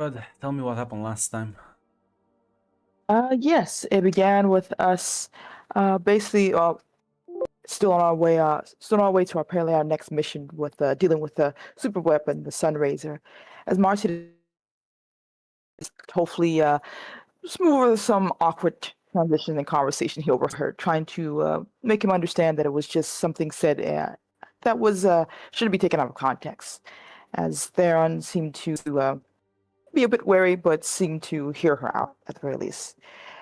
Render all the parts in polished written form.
But tell me what happened last time. Yes, it began with us basically still on our way to apparently our next mission with dealing with the super weapon, the Sunraiser. As Marcy hopefully smooth over some awkward transition and conversation he overheard, trying to make him understand that it was just something said that was shouldn't be taken out of context. As Theron seemed to be a bit wary, but seemed to hear her out at the very least,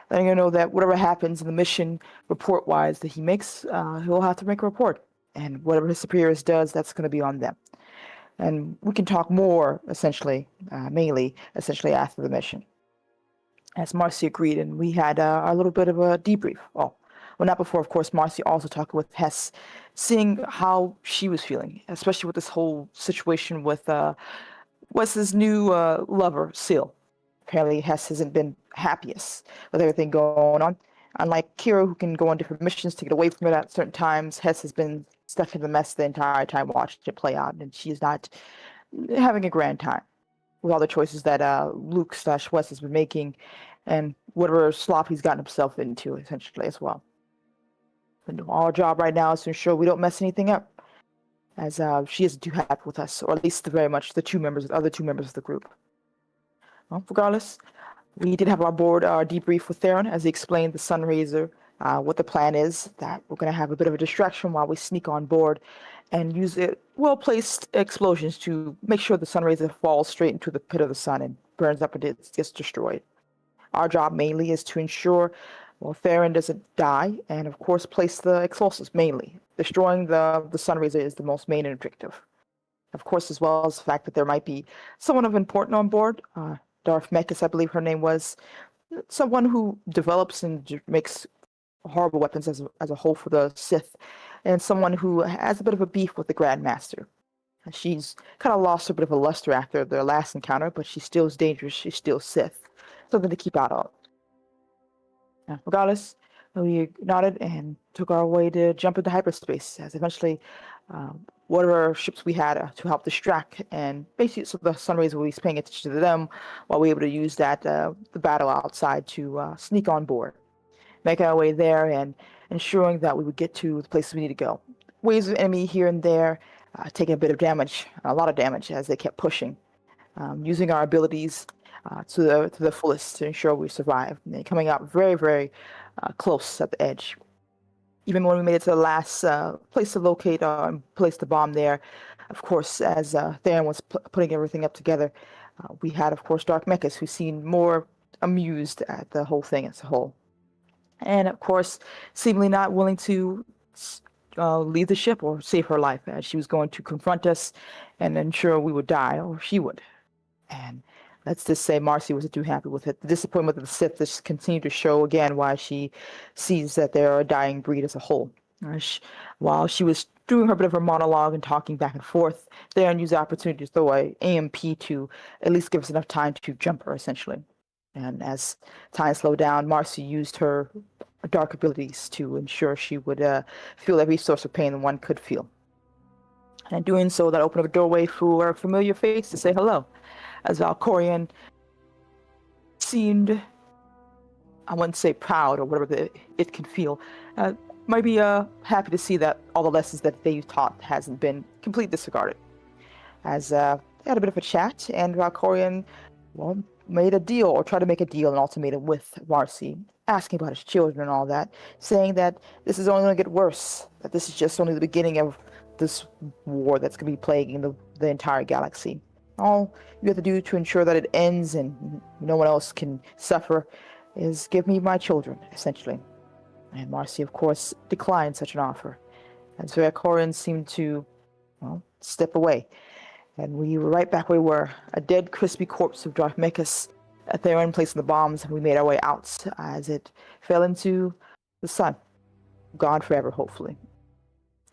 letting her know that whatever happens in the mission report-wise that he makes, he'll have to make a report, and whatever his superiors does, that's going to be on them. And we can talk more, essentially, mainly, essentially after the mission. As Marcy agreed, and we had our little bit of a debrief. Well, not before, of course. Marcy also talked with Hess, seeing how she was feeling, especially with this whole situation with Wes's new lover, Seal. Apparently, Hess hasn't been happiest with everything going on. Unlike Kira, who can go on different missions to get away from it at certain times, Hess has been stuck in the mess the entire time watching it play out, and she's not having a grand time with all the choices that Luke/Wes has been making, and whatever slop he's gotten himself into, essentially, as well. And our job right now is to ensure we don't mess anything up, as she isn't too happy with us, or at least very much the other two members of the group. Well, regardless, we did have our debrief with Theron as he explained the Sunraiser, what the plan is, that we're going to have a bit of a distraction while we sneak on board and use well-placed explosions to make sure the Sunraiser falls straight into the pit of the sun and burns up and gets destroyed. Our job mainly is to ensure, Theron doesn't die, and of course place the explosives mainly. Destroying the Sunraiser is the most main objective. Of course, as well as the fact that there might be someone of importance on board. Darth Mekas, I believe her name was, someone who develops and makes horrible weapons as a whole for the Sith, and someone who has a bit of a beef with the Grandmaster. She's kind of lost a bit of a luster after their last encounter, but she still is dangerous. She's still Sith. Something to keep out of. Regardless, we nodded and took our way to jump into hyperspace, as eventually whatever ships we had to help distract, and basically so the Sunraiser will be paying attention to them while we're able to use that the battle outside to sneak on board, making our way there and ensuring that we would get to the places we need to go. Waves of enemy here and there, taking a bit of damage, a lot of damage as they kept pushing, using our abilities to the fullest to ensure we survive, and coming out very, very close at the edge. Even when we made it to the last place to locate and place the bomb there, of course, as Theron was putting everything up together, we had, of course, Dark Mekas, who seemed more amused at the whole thing as a whole. And, of course, seemingly not willing to leave the ship or save her life, as she was going to confront us and ensure we would die, or she would. And let's just say Marcy wasn't too happy with it. The disappointment of the Sith just continued to show again why she sees that they're a dying breed as a whole. While she was doing her bit of her monologue and talking back and forth, Theron used the opportunity to throw a AMP to at least give us enough time to jump her, essentially. And as time slowed down, Marcy used her dark abilities to ensure she would feel every source of pain that one could feel. And in doing so, that opened up a doorway for a familiar face to say hello. As Valkorian seemed, I wouldn't say proud or whatever it can feel, might be happy to see that all the lessons that they taught hasn't been completely disregarded. As they had a bit of a chat, and Valkorian, made a deal, or tried to make a deal, an ultimatum with Marcy, asking about his children and all that, saying that this is only going to get worse, that this is just only the beginning of this war that's going to be plaguing the entire galaxy. All you have to do to ensure that it ends and no one else can suffer is give me my children, essentially. And Marcy, of course, declined such an offer, as Valkorian seemed to, step away. And we were right back where we were, a dead, crispy corpse of Darth Mekas at their own place in the bombs, and we made our way out as it fell into the sun. Gone forever, hopefully.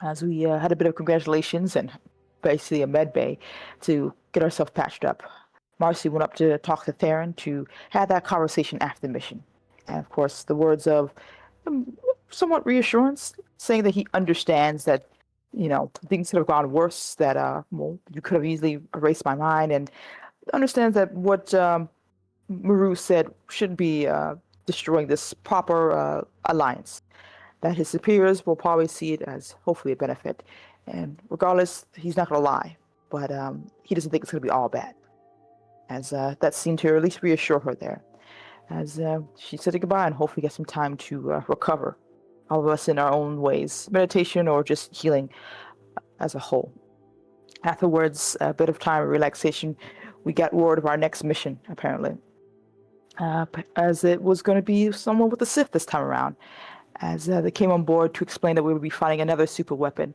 As we had a bit of congratulations and basically a med bay to get ourselves patched up. Marcy went up to talk to Theron to have that conversation after the mission. And of course, the words of somewhat reassurance, saying that he understands that, things could have gone worse, that, you could have easily erased my mind, and understands that what Maru said should be destroying this proper alliance. That his superiors will probably see it as hopefully a benefit. And regardless, he's not going to lie, but he doesn't think it's going to be all bad. As that seemed to at least reassure her there. As she said goodbye and hopefully get some time to recover, all of us in our own ways, meditation or just healing as a whole. Afterwards, a bit of time of relaxation, we got word of our next mission, apparently. As it was going to be someone with a Sith this time around, as they came on board to explain that we would be fighting another super weapon.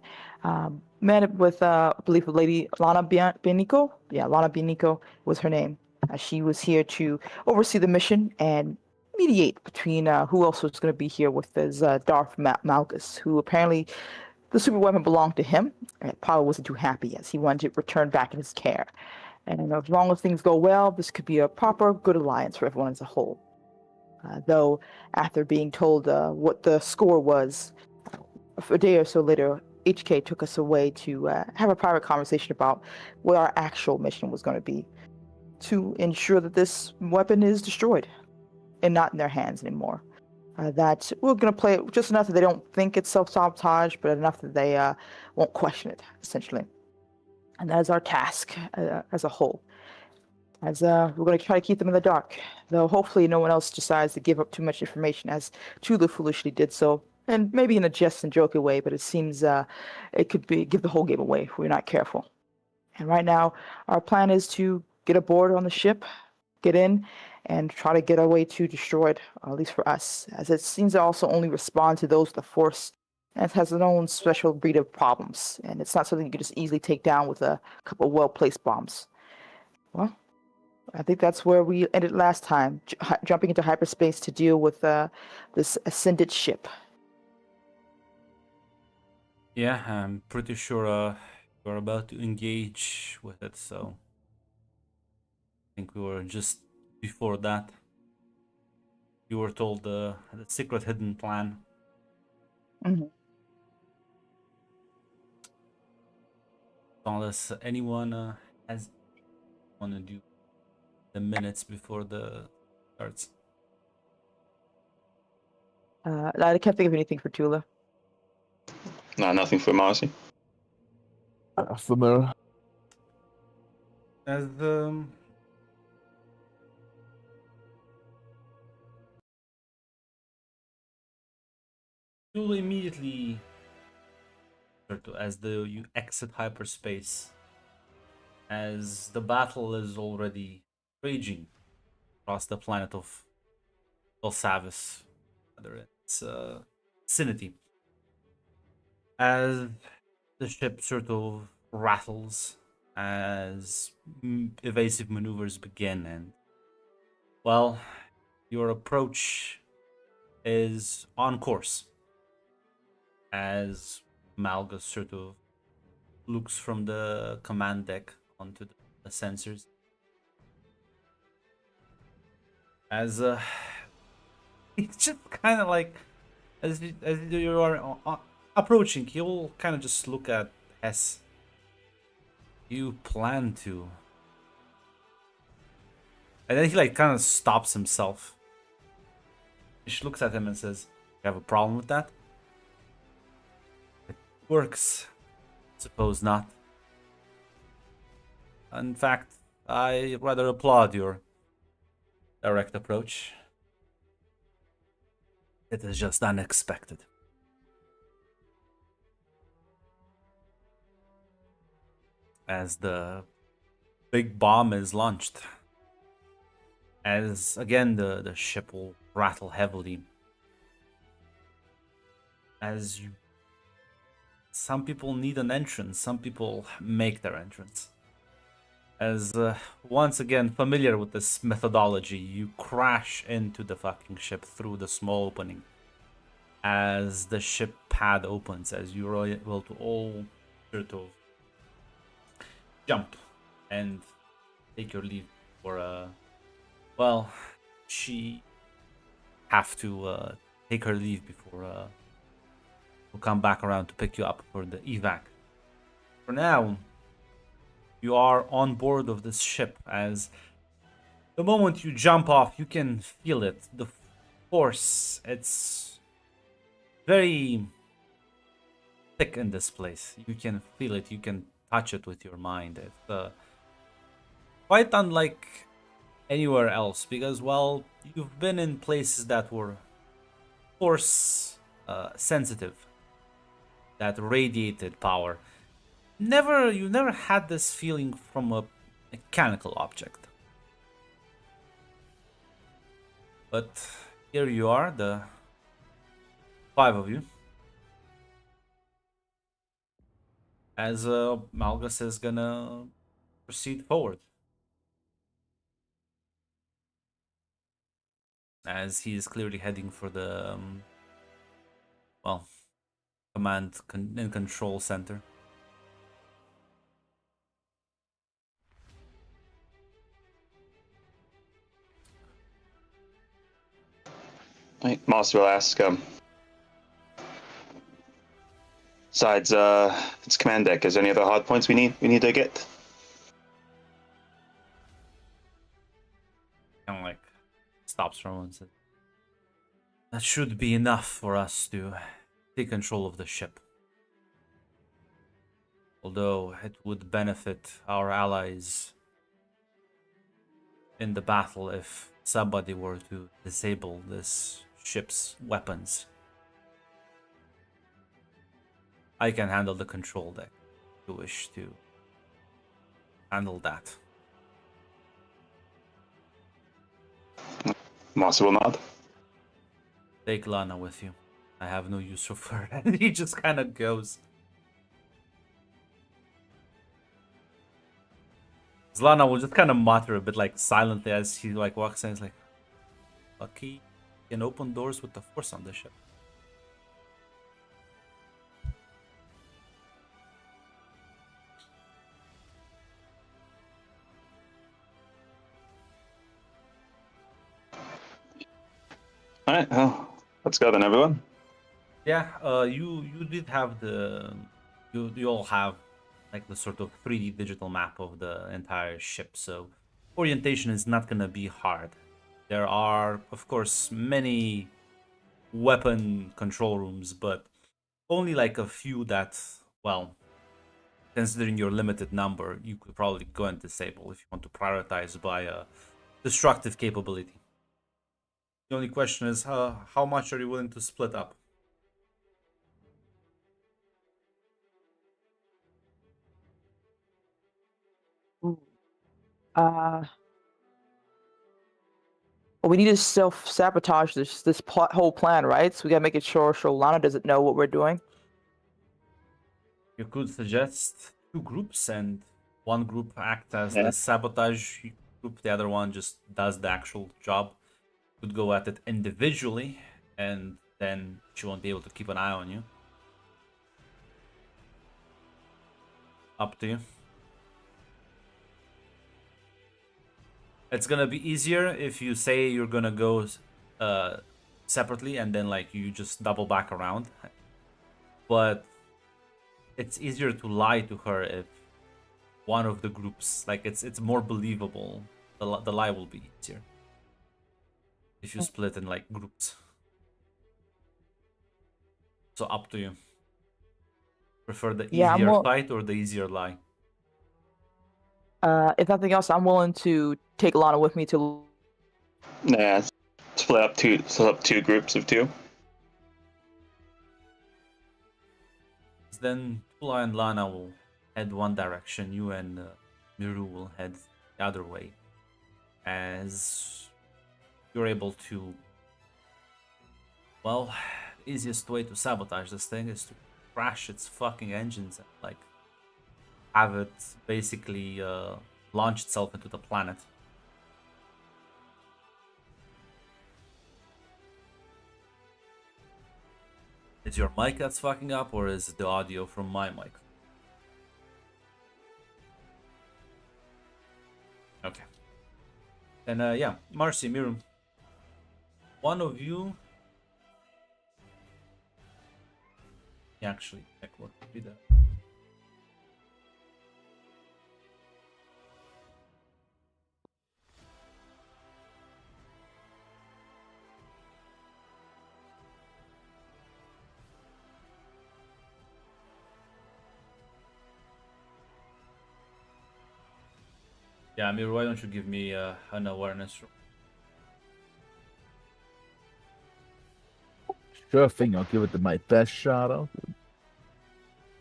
Met with, I believe, Lady Lana Benico. Yeah, Lana Benico was her name. She was here to oversee the mission and mediate between who else was going to be here with this Darth Malgus, who apparently the super weapon belonged to him. And probably wasn't too happy as he wanted it returned back in his care. And as long as things go well, this could be a proper, good alliance for everyone as a whole. Though, after being told what the score was, a day or so later, HK took us away to have a private conversation about what our actual mission was going to be to ensure that this weapon is destroyed and not in their hands anymore. That we're going to play it just enough that they don't think it's self-sabotage, but enough that they won't question it, essentially. And that is our task as a whole. As we're going to try to keep them in the dark, though hopefully no one else decides to give up too much information, as Tula foolishly did so, and maybe in a jest and joking way, but it seems it could give the whole game away if we're not careful. And right now, our plan is to get aboard on the ship, get in, and try to get our way to destroy it, at least for us, as it seems to also only respond to those with the Force, and it has its own special breed of problems, and it's not something you can just easily take down with a couple of well-placed bombs. Well, I think that's where we ended last time, jumping into hyperspace to deal with this ascended ship. Yeah, I'm pretty sure we're about to engage with it, so I think we were just before that. You were told the secret hidden plan. Mm-hmm. Unless anyone has want to do the minutes before the starts. I can't think of anything for Tula. No, nothing for Marcy. Familiar. As you'll immediately as you exit hyperspace, as the battle is already raging across the planet of Savis, whether it's vicinity, as the ship sort of rattles as evasive maneuvers begin, and well, your approach is on course as Malgus sort of looks from the command deck onto the sensors as it's just kind of like as you are approaching, he'll kind of just look at Hess. You plan to, and then he like kind of stops himself. She looks at him and says, "You have a problem with that?" It works. Suppose not. In fact, I rather applaud your direct approach. It is just unexpected. As the big bomb is launched, as again the ship will rattle heavily, as you, some people need an entrance, some people make their entrance. As once again familiar with this methodology, you crash into the fucking ship through the small opening. As the ship pad opens, as you're able to all sort of jump and take your leave for well, she have to take her leave before we'll come back around to pick you up for the evac. For now, You are on board of this ship, as the moment you jump off, you can feel it. The force, it's very thick in this place. You can feel it, you can touch it with your mind. It's quite unlike anywhere else, because, well, you've been in places that were force sensitive, that radiated power. You never had this feeling from a mechanical object. But here you are, the 5 of you, as Malgus is gonna proceed forward, as he is clearly heading for the well, command and control center. Right, Marcy will ask, besides its command deck, is there any other hard points we need to get? Kind of like stops for a moment and says, that should be enough for us to take control of the ship. Although it would benefit our allies in the battle if somebody were to disable this ship's weapons. I can handle the control deck if you wish to handle that. Marcy will nod. Take Lana with you. I have no use for her. And he just kind of goes. Zlana will just kind of mutter a bit like silently as he like walks in. He's like, lucky can open doors with the force on the ship. All right, well, let's go then, everyone. Yeah, you did have you all have like the sort of 3D digital map of the entire ship, so orientation is not gonna be hard. There are, of course, many weapon control rooms, but only like a few that, well, considering your limited number, you could probably go and disable if you want to prioritize by a destructive capability. The only question is how much are you willing to split up? Ooh. Uh, well, we need to self-sabotage this whole plan, right? So we gotta make it sure Lana doesn't know what we're doing. You could suggest 2 groups, and one group act as Yeah. the sabotage group, the other one just does the actual job. Could go at it individually, and then she won't be able to keep an eye on you. Up to you. It's gonna be easier if you say you're gonna go separately, and then like you just double back around. But it's easier to lie to her if one of the groups, like it's more believable. The lie will be easier if you split in like groups. So up to you. Prefer the Yeah, easier fight or the easier lie? if nothing else, I'm willing to take Lana with me to. Yeah, split up two groups of 2. Then Tula and Lana will head one direction. You and Miru will head the other way. As you're able to, well, the easiest way to sabotage this thing is to crash its fucking engines and like have it basically launch itself into the planet. Is your mic that's fucking up, or is it the audio from my mic? Okay. And yeah, Marcy, Miru, one of you actually check what would be the Yeah, Amir, why don't you give me an awareness roll? Sure thing, I'll give it my best shot.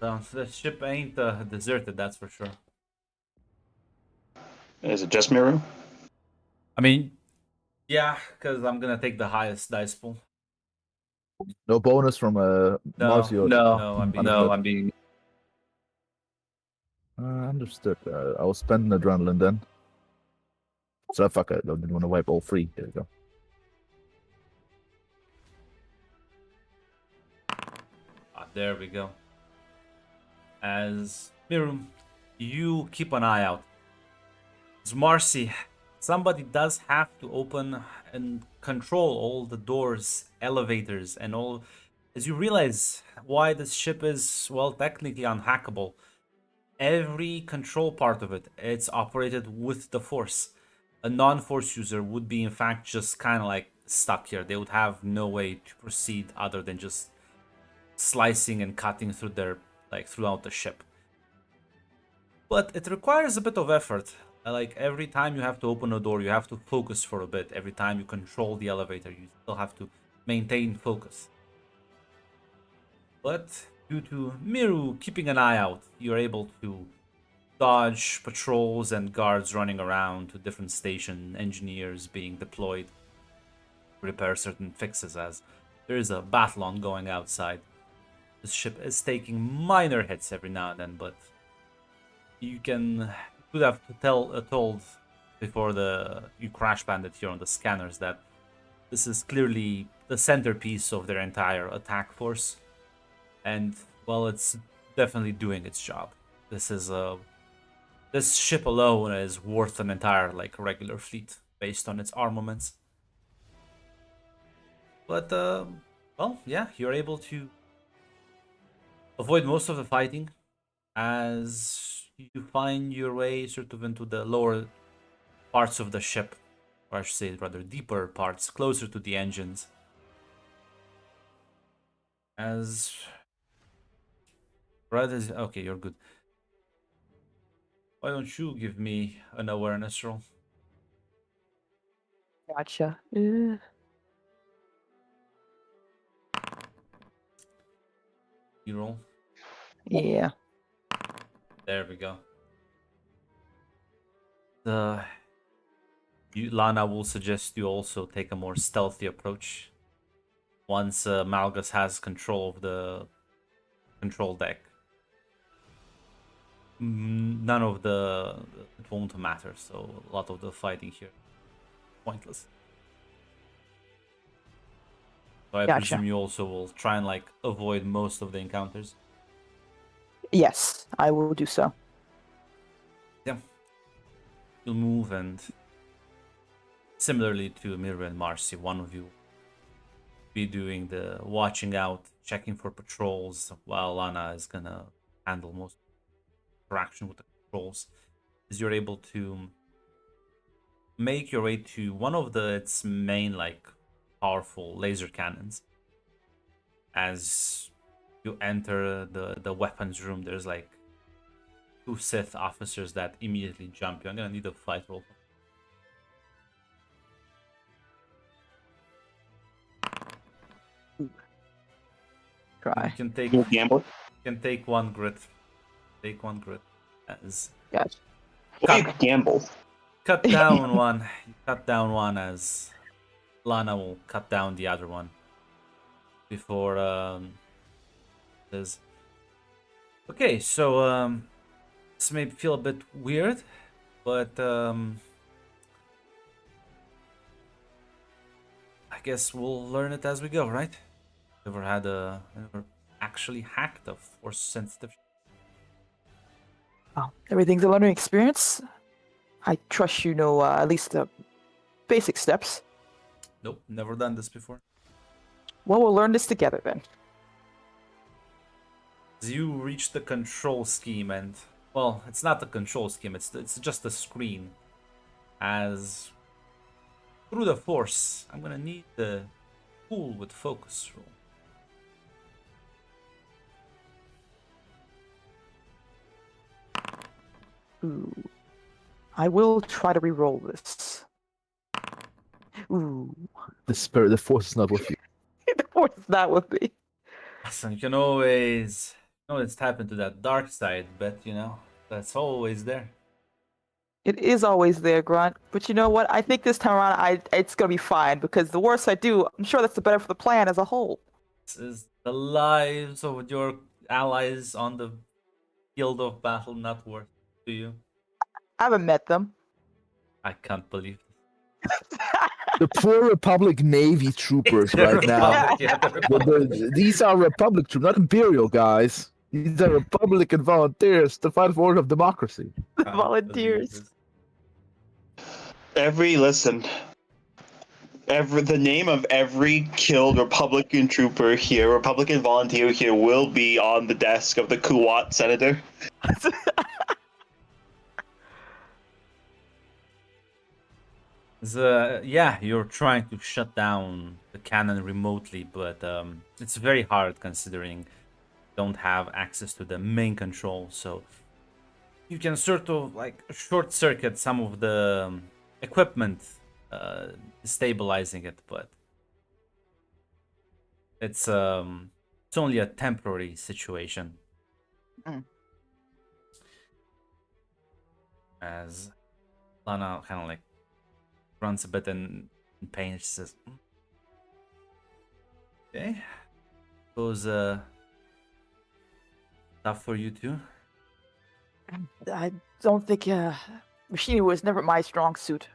The ship ain't deserted, that's for sure. Is it just Miru? I mean, yeah, because I'm gonna take the highest dice pool. No bonus from No, Marcio. no, I'm being Understood. being. Understood. I was spending adrenaline then. So fuck it. I didn't want to wipe all three. There you go. There we go. As Mirum, you keep an eye out. As Marcy, somebody does have to open and control all the doors, elevators, and all. As you realize why this ship is, well, technically unhackable, every control part of it, it's operated with the Force. A non-Force user would be, in fact, just kind of like stuck here. They would have no way to proceed other than just slicing and cutting through their throughout the ship. But it requires a bit of effort. Like every time you have to open a door, you have to focus for a bit. Every time you control the elevator, you still have to maintain focus. But due to Miru keeping an eye out, you're able to dodge patrols and guards running around to different station, engineers being deployed to repair certain fixes as there is a battle ongoing outside. This ship is taking minor hits every now and then, but you could have told before you crash landed here on the scanners that this is clearly the centerpiece of their entire attack force, and well, it's definitely doing its job. This ship alone is worth an entire regular fleet based on its armaments. But well, yeah, you're able to avoid most of the fighting as you find your way sort of into the lower parts of the ship, or I should say rather deeper parts, closer to the engines. As okay, you're good. Why don't you give me an awareness roll? Gotcha. You roll. Yeah. There we go. Lana will suggest you also take a more stealthy approach. Once Malgus has control of the control deck, none of it won't matter. So a lot of the fighting here pointless. So I Gotcha. presume you also will try and avoid most of the encounters. Yes, I will do so. Yeah. You'll move, and similarly to Mira and Marcy, one of you be doing the watching out, checking for patrols, while Lana is gonna handle most interaction with the controls. Is you're able to make your way to one of its main powerful laser cannons. As you enter the weapons room, there's two Sith officers that immediately jump you. I'm gonna need a fight roll. Try. You can take You gamble. one grit. Take one grit. As Gotcha. Well, you gamble. cut down one. You cut down one as Lana will cut down the other one. Before there's okay, so this may feel a bit weird, but I guess we'll learn it as we go, right? Ever actually hacked a force sensitive? Oh, everything's a learning experience. I trust you know at least the basic steps. Nope, never done this before. Well, we'll learn this together then. As you reach the control scheme, and well, it's not the control scheme, it's just a screen. As through the force, I'm gonna need the tool with focus roll. Ooh. I will try to re-roll this. Ooh, The force is not with you. the force is not with me. Listen, you can always tap into that dark side, but that's always there. It is always there, Grunt. But you know what? I think this time around, it's gonna be fine because the worse I do, I'm sure that's the better for the plan as a whole. This is the lives of your allies on the field of battle not worth to you. I haven't met them. I can't believe The poor Republic Navy troopers The right now. Republic, yeah, the Republic. These are Republic troops, not Imperial guys. These are Republican volunteers to fight for of democracy. The Can't believe volunteers. this. The name of every killed Republican trooper here, Republican volunteer here, will be on the desk of the Kuwait senator. Yeah, you're trying to shut down the cannon remotely, but it's very hard considering you don't have access to the main control. So you can sort of like short circuit some of the equipment, destabilizing it, but it's only a temporary situation. Mm. As Lana kind of like runs a bit in pain, she says, "Okay, goes tough for you too." I don't think machinery was never my strong suit.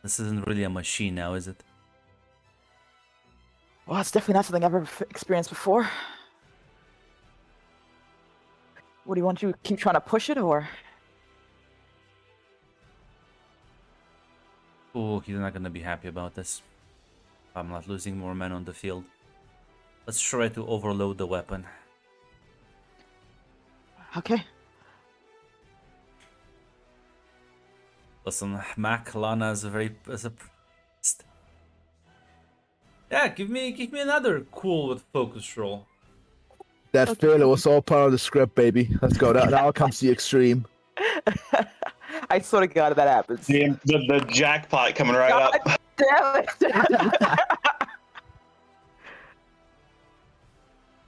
This isn't really a machine now, is it? Well, it's definitely not something I've ever experienced before. What do you want to keep trying to push it, or? Oh, he's not gonna be happy about this. I'm not losing more men on the field. Let's try to overload the weapon. Okay. Listen, Mac, Lana is a yeah. Give me another cool with focus roll. That Okay. failure was all part of the script, baby. Let's go. Now comes the extreme. I swear to God, that happens. The jackpot coming right God up. damn it!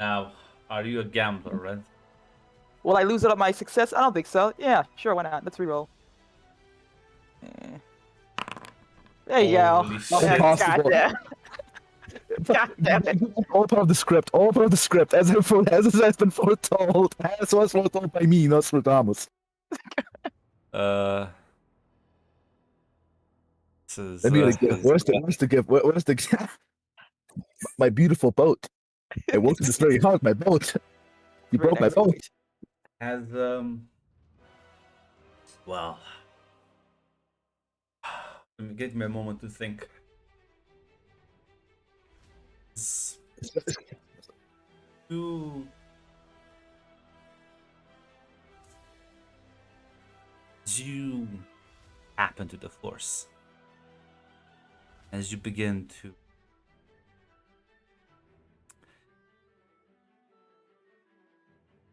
Now, are you a gambler, right? Will I lose it on my success? I don't think so. Yeah, sure, why not? Let's reroll. There you Holy go. shit. Impossible. God damn it. All part of the script. All part of the script. As it has been foretold. As was foretold by me, Nostradamus. This is, Let me get a gift. Where's the gift? Where's the gift? My beautiful boat. I worked this very hard. My boat. You Very broke my nice. boat. has well, give me a moment to think. You tap into the force as you begin to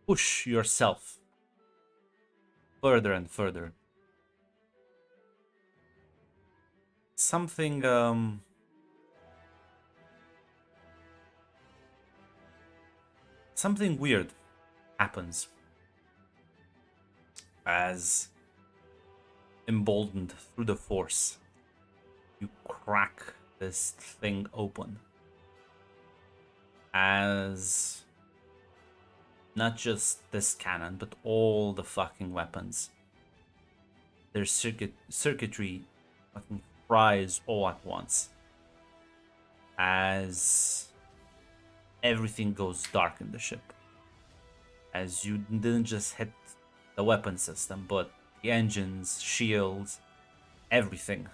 push yourself further and further. Something something weird happens as, emboldened through the force, you crack this thing open as not just this cannon, but all the fucking weapons, their circuitry fucking fries all at once as everything goes dark in the ship. As you didn't just hit the weapon system, but the engines, shields, everything.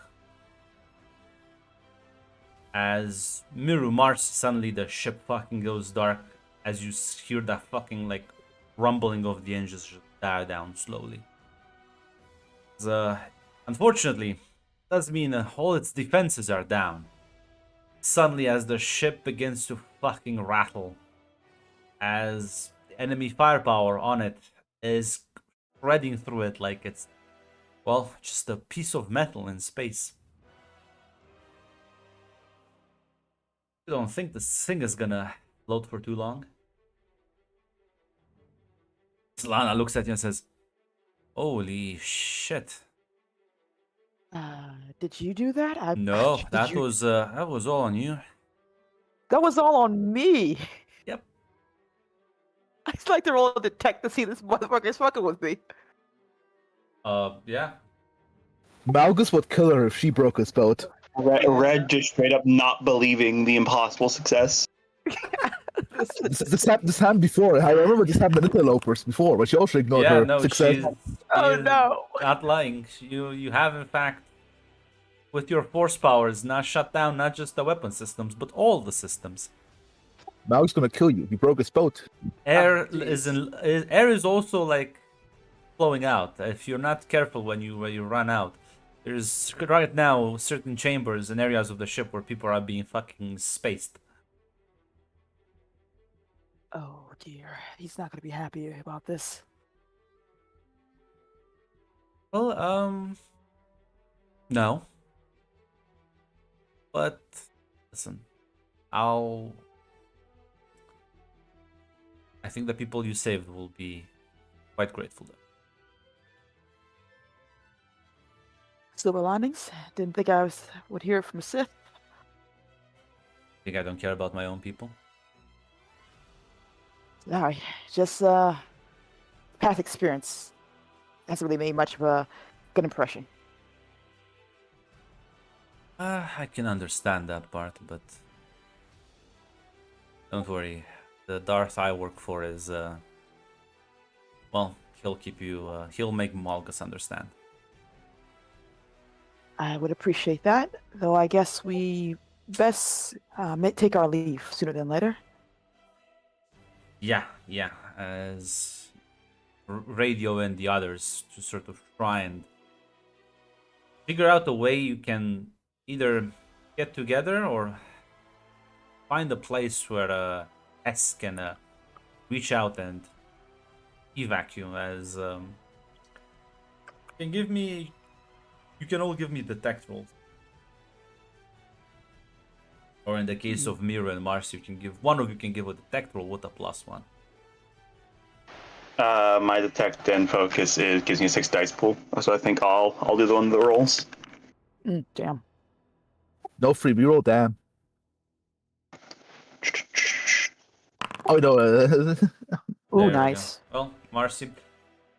As Miru Mars, suddenly the ship fucking goes dark as you hear that fucking like rumbling of the engines just die down slowly. Unfortunately, does mean all its defenses are down. Suddenly, as the ship begins to fucking rattle, as enemy firepower on it is spreading through it like it's Well, just a piece of metal in space. You don't think this thing is gonna float for too long? Lana looks at you and says, "Holy shit! Did you do that? No, Did that you? was all on you." That was all on me. Yep. It's like they're all detect to see this motherfucker's fucking with me. Yeah. Malgus would kill her if she broke his boat. Red just straight up not believing the impossible success. This happened before. I remember this happened with interlopers before, but she also ignored Yeah, her no, success. she Oh is no! not lying. You have in fact, with your force powers, not shut down not just the weapon systems, but all the systems. Malgus gonna kill you. You broke his boat. Air jeez. air is also like flowing out. If you're not careful when you run out, there's right now certain chambers and areas of the ship where people are being fucking spaced. Oh dear, he's not gonna be happy about this. Well, no. But listen, I think the people you saved will be quite grateful. Silver linings. Didn't think would hear it from Sith. Think I don't care about my own people? No, just past experience hasn't really made much of a good impression. I can understand that part, but don't worry. The Darth I work for is, well, he'll keep you, he'll make Malgus understand. I would appreciate that, though I guess we best take our leave sooner than later. Yeah, as Radio and the others to sort of try and figure out a way you can either get together or find a place where S can reach out and evac you. As you can all give me detect rolls, or in the case of Mira and Mars, one of you can give a detect roll with a +1. My detect and focus gives me a 6 dice pool, so I think I'll do the one of the rolls. Damn. No free reroll, damn. Oh no. Oh, There we go. nice. Well, Marcy,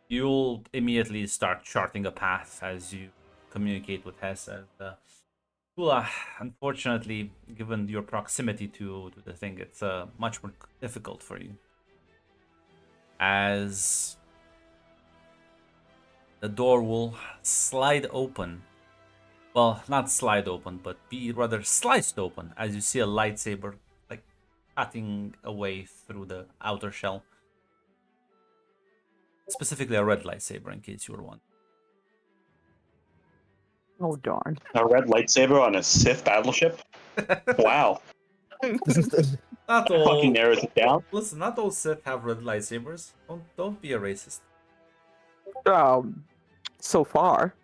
you'll immediately start charting a path as you communicate with Hess. And Kula, unfortunately, given your proximity to the thing, it's much more difficult for you. As the door will slide open. Well, not slide open, but be rather sliced open as you see a lightsaber like cutting away through the outer shell. Specifically a red lightsaber, in case you were wondering. Oh darn. A red lightsaber on a Sith battleship? Wow. Not all. Fucking narrows it down. Listen, not all Sith have red lightsabers. Don't be a racist. So far.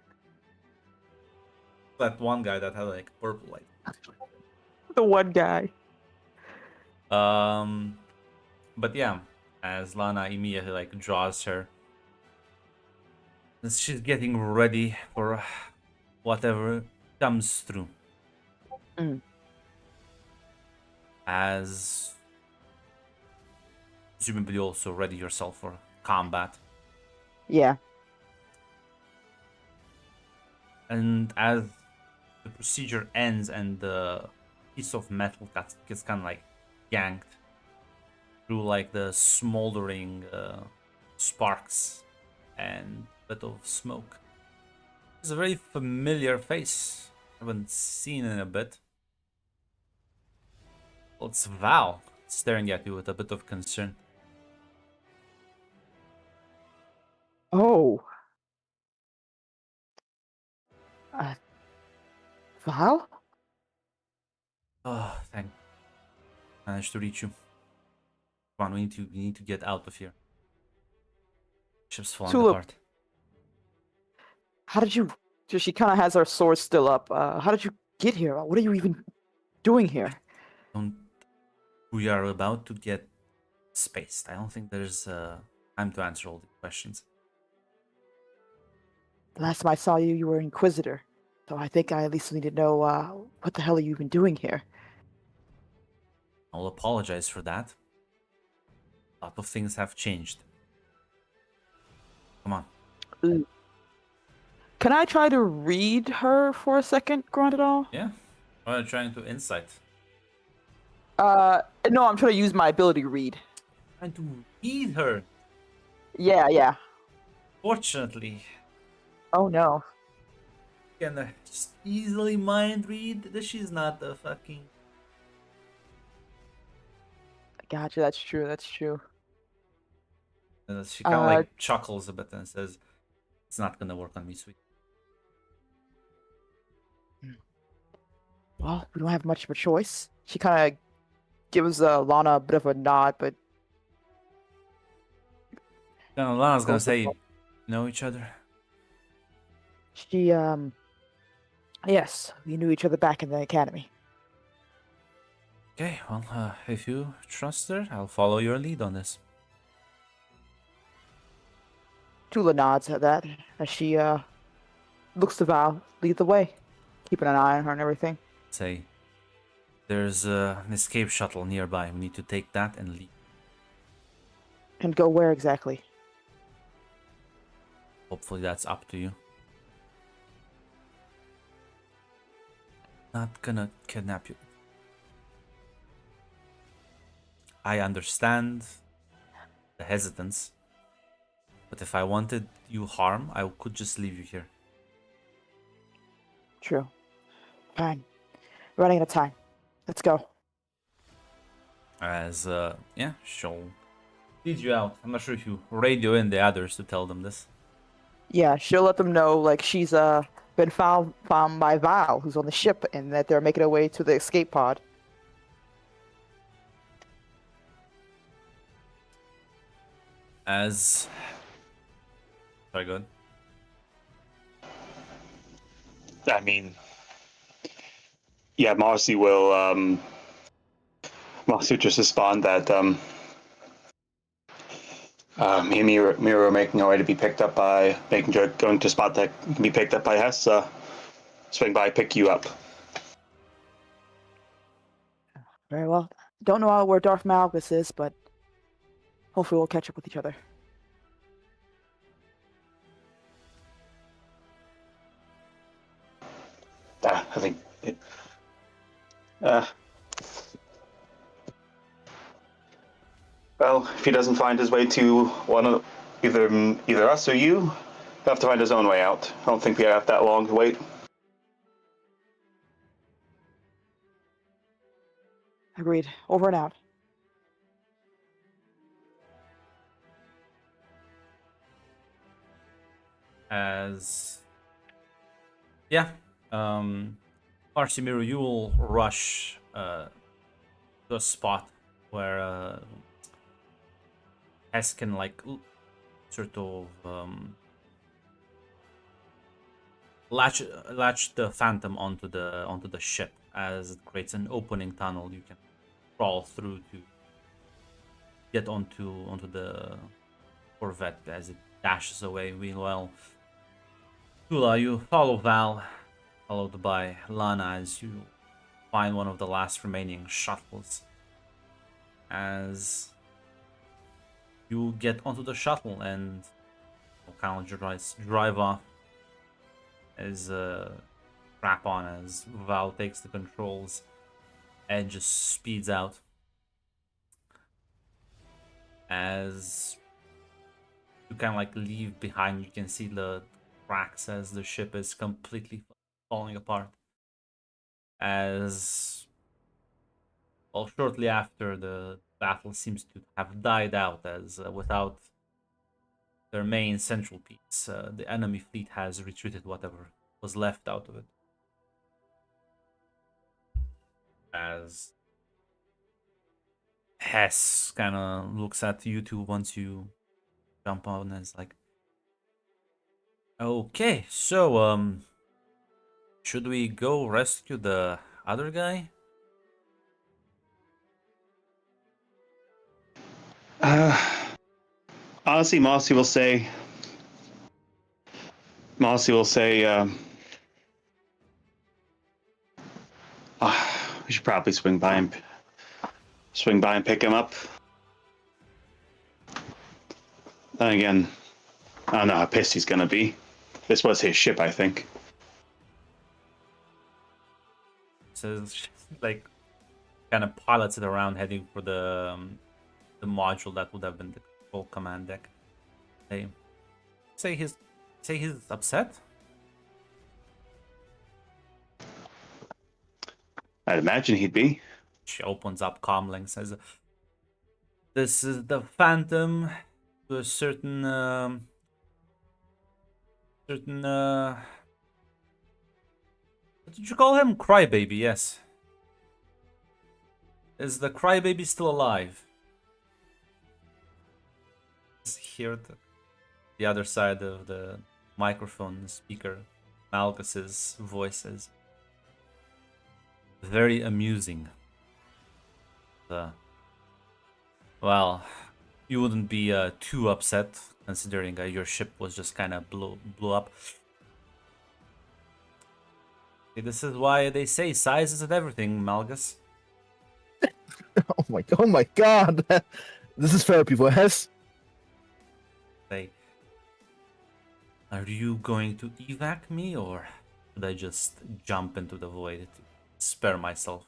That one guy that had like purple light. The one guy. But yeah, as Lana immediately like draws her, as she's getting ready for whatever comes through. As presumably also ready yourself for combat. Yeah. And as the procedure ends and the piece of metal gets kind of like yanked through like the smoldering sparks and bit of smoke. It's a very familiar face. I haven't seen in a bit. Well, it's Val staring at you with a bit of concern. Oh. Val? Oh, thank. Managed to reach you. Come on, we need to get out of here. Ship's falling Tulip. apart. how did you? So she kind of has her sword still up. How did you get here? What are you even doing here? Don't. We are about to get spaced. I don't think there's time to answer all the questions. The last time I saw you, you were Inquisitor. So I think I at least need to know what the hell are you even doing here? I'll apologize for that. A lot of things have changed. Come on. Ooh. Can I try to read her for a second, Grandadal? Yeah. What are you trying to insight? No, I'm trying to use my ability to read. Trying to read her. Yeah. Fortunately, Oh no. can just easily mind read that she's not a fucking. Gotcha, that's true. She kind of like chuckles a bit and says, "It's not gonna work on me, sweet." Well, we don't have much of a choice. She kind of gives Lana a bit of a nod, but Then Lana's gonna goes to say, "Know each other?" she, yes, we knew each other back in the academy. Okay, well, if you trust her, I'll follow your lead on this. Tula nods at that as she, looks to Val lead the way, keeping an eye on her and everything. Say, there's an escape shuttle nearby. We need to take that and leave. And go where exactly? Hopefully that's up to you. Not gonna kidnap you. I understand the hesitance, but if I wanted you harm, I could just leave you here. True. Fine. Running out of time. Let's go. As, yeah, she'll lead you out. I'm not sure if you radio in the others to tell them this. Yeah, she'll let them know, like, she's, been found by Val, who's on the ship, and that they're making their way to the escape pod. As... Sorry, go ahead. I mean, yeah, Marcy will just respond that me and Mira are making our way to be picked up by, going to spot that can be picked up by Hess. Swing by, pick you up. Very well. Don't know where Darth Malgus is, but hopefully we'll catch up with each other. I think it. Well, if he doesn't find his way to one of either us or you, he'll have to find his own way out. I don't think we have that long to wait. Agreed. Over and out. As... Yeah, Archimiru, you will rush to a spot where Hess can, like, sort of latch the Phantom onto the ship, as it creates an opening tunnel you can crawl through to get onto the Corvette as it dashes away. Meanwhile, Tula, you follow Val, followed by Lana as you find one of the last remaining shuttles. As you get onto the shuttle and kind of drive off as strap on as Val takes the controls and just speeds out. As you kind of like leave behind, you can see the cracks as the ship is completely falling apart. As well, shortly after, the battle seems to have died out, as without their main central piece, the enemy fleet has retreated whatever was left out of it. As Hess kind of looks at you two once you jump on and is like, Okay, so should we go rescue the other guy? Uh, honestly, Mossy will say, we should probably swing by and pick him up. Then again, I don't know how pissed he's gonna be. This was his ship, I think. Says like kind of pilots it around, heading for the module that would have been the full command deck. Hey, say he's upset. I'd imagine he'd be. She opens up comlink, says, "This is the Phantom to a certain what did you call him? Crybaby, yes. Is the Crybaby still alive?" Hear the other side of the microphone speaker, Malchus's voices. Very amusing. Well, you wouldn't be too upset considering your ship was just kind of blew up. See, this is why they say size isn't everything, Malgus. Oh my god. This is therapy for Hess. Say, are you going to evac me, or should I just jump into the void to spare myself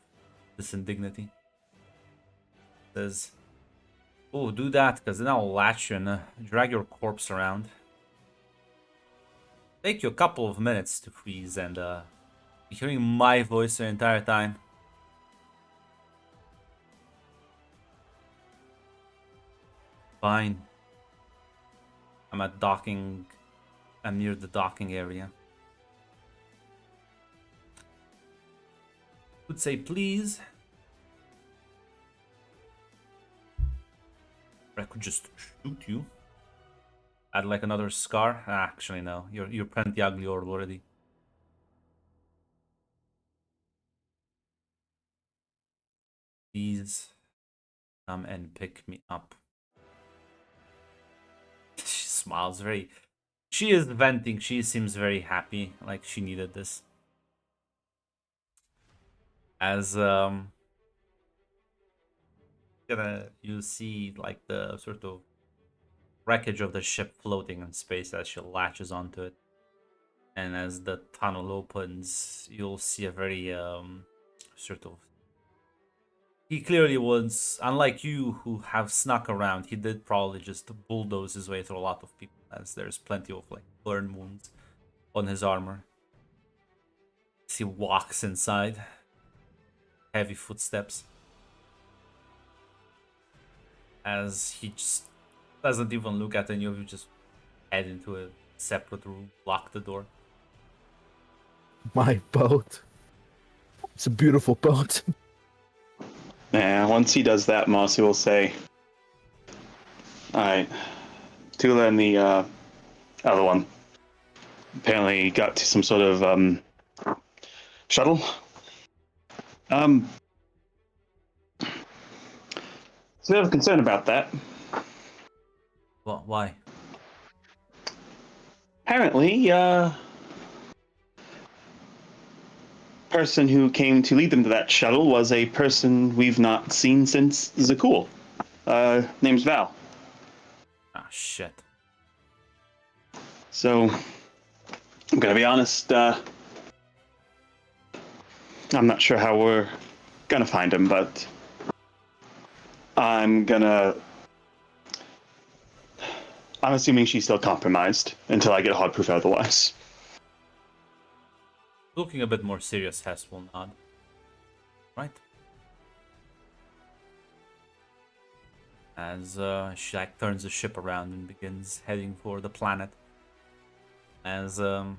this indignity? Says, oh, do that, because then I'll latch you and drag your corpse around. Take you a couple of minutes to freeze and hearing my voice the entire time. Fine. I'm at docking. I'm near the docking area. Would say please. Or I could just shoot you. Add like another scar. Actually, no. You're plenty ugly already. Please come and pick me up. She smiles very. She is venting. She seems very happy. Like she needed this. As you see like the sort of wreckage of the ship floating in space as she latches onto it. And as the tunnel opens, you'll see a very sort of. He clearly was, unlike you who have snuck around, he did probably just bulldoze his way through a lot of people, as there's plenty of like burn wounds on his armor. As he walks inside, heavy footsteps. As he just doesn't even look at any of you, just head into a separate room, lock the door. My boat. It's a beautiful boat. Yeah, once he does that, Mossy will say, alright, Tula and the other one apparently got to some sort of shuttle. So I have a concern about that. Well, why? Apparently, person who came to lead them to that shuttle was a person we've not seen since Zakuul. Name's Val. Ah, shit. So, I'm gonna be honest, I'm not sure how we're gonna find him, but I'm assuming she's still compromised until I get hard proof otherwise. Looking a bit more serious, Hess will nod. Right? As she like turns the ship around and begins heading for the planet. As Val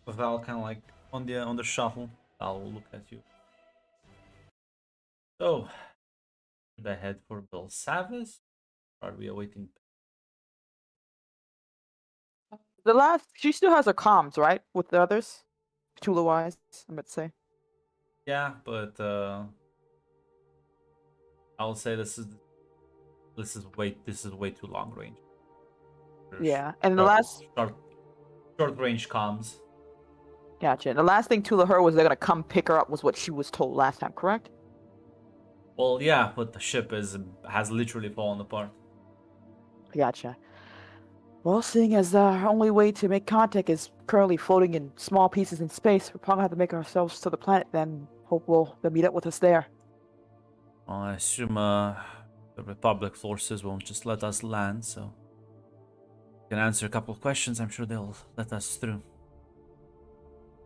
kind of like on the shuttle, I'll look at you. So, should I head for Belsavis? Or are we awaiting? The last, she still has her comms, right, with the others, Tula-wise, I'm about to say. Yeah, but I'll say this is way too long range. Yeah, and the Short, last, short range comms. gotcha. The last thing Tula heard was they're gonna come pick her up, was what she was told last time, correct? Well, yeah, but the ship has literally fallen apart. Gotcha. Well, seeing as our only way to make contact is currently floating in small pieces in space, we'll probably have to make ourselves to the planet then. Hope they'll meet up with us there. Well, I assume the Republic forces won't just let us land, so we can answer a couple of questions. I'm sure they'll let us through.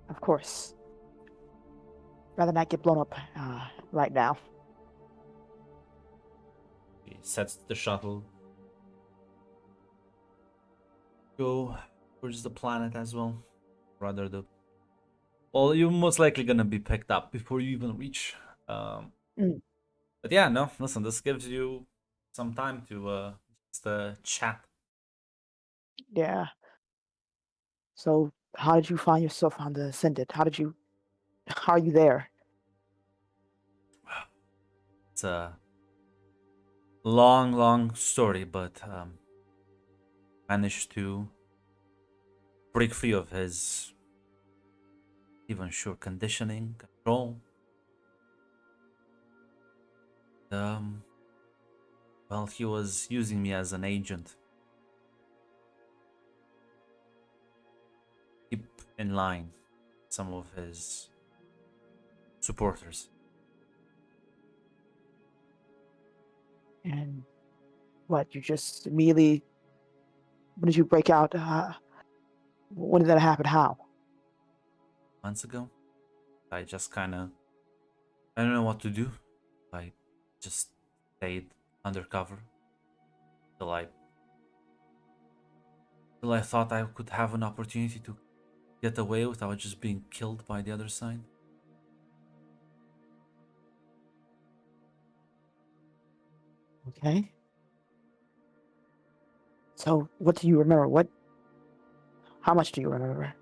Of course. Rather not get blown up right now. He sets the shuttle. Go towards the planet as well. Rather the. Well, you're most likely gonna be picked up before you even reach. Mm. But yeah, no, listen, this gives you some time to just chat. Yeah. So, how did you find yourself on the Ascendant? How are you there? It's a long, long story, but managed to break free of his even sure conditioning control. Well, he was using me as an agent. Keep in line some of his supporters. And what, you just immediately, when did you break out? When did that happen? How? Months ago, I just kind of, I don't know what to do. I just stayed undercover till I thought I could have an opportunity to get away without just being killed by the other side. Okay. So, what do you remember? How much do you remember?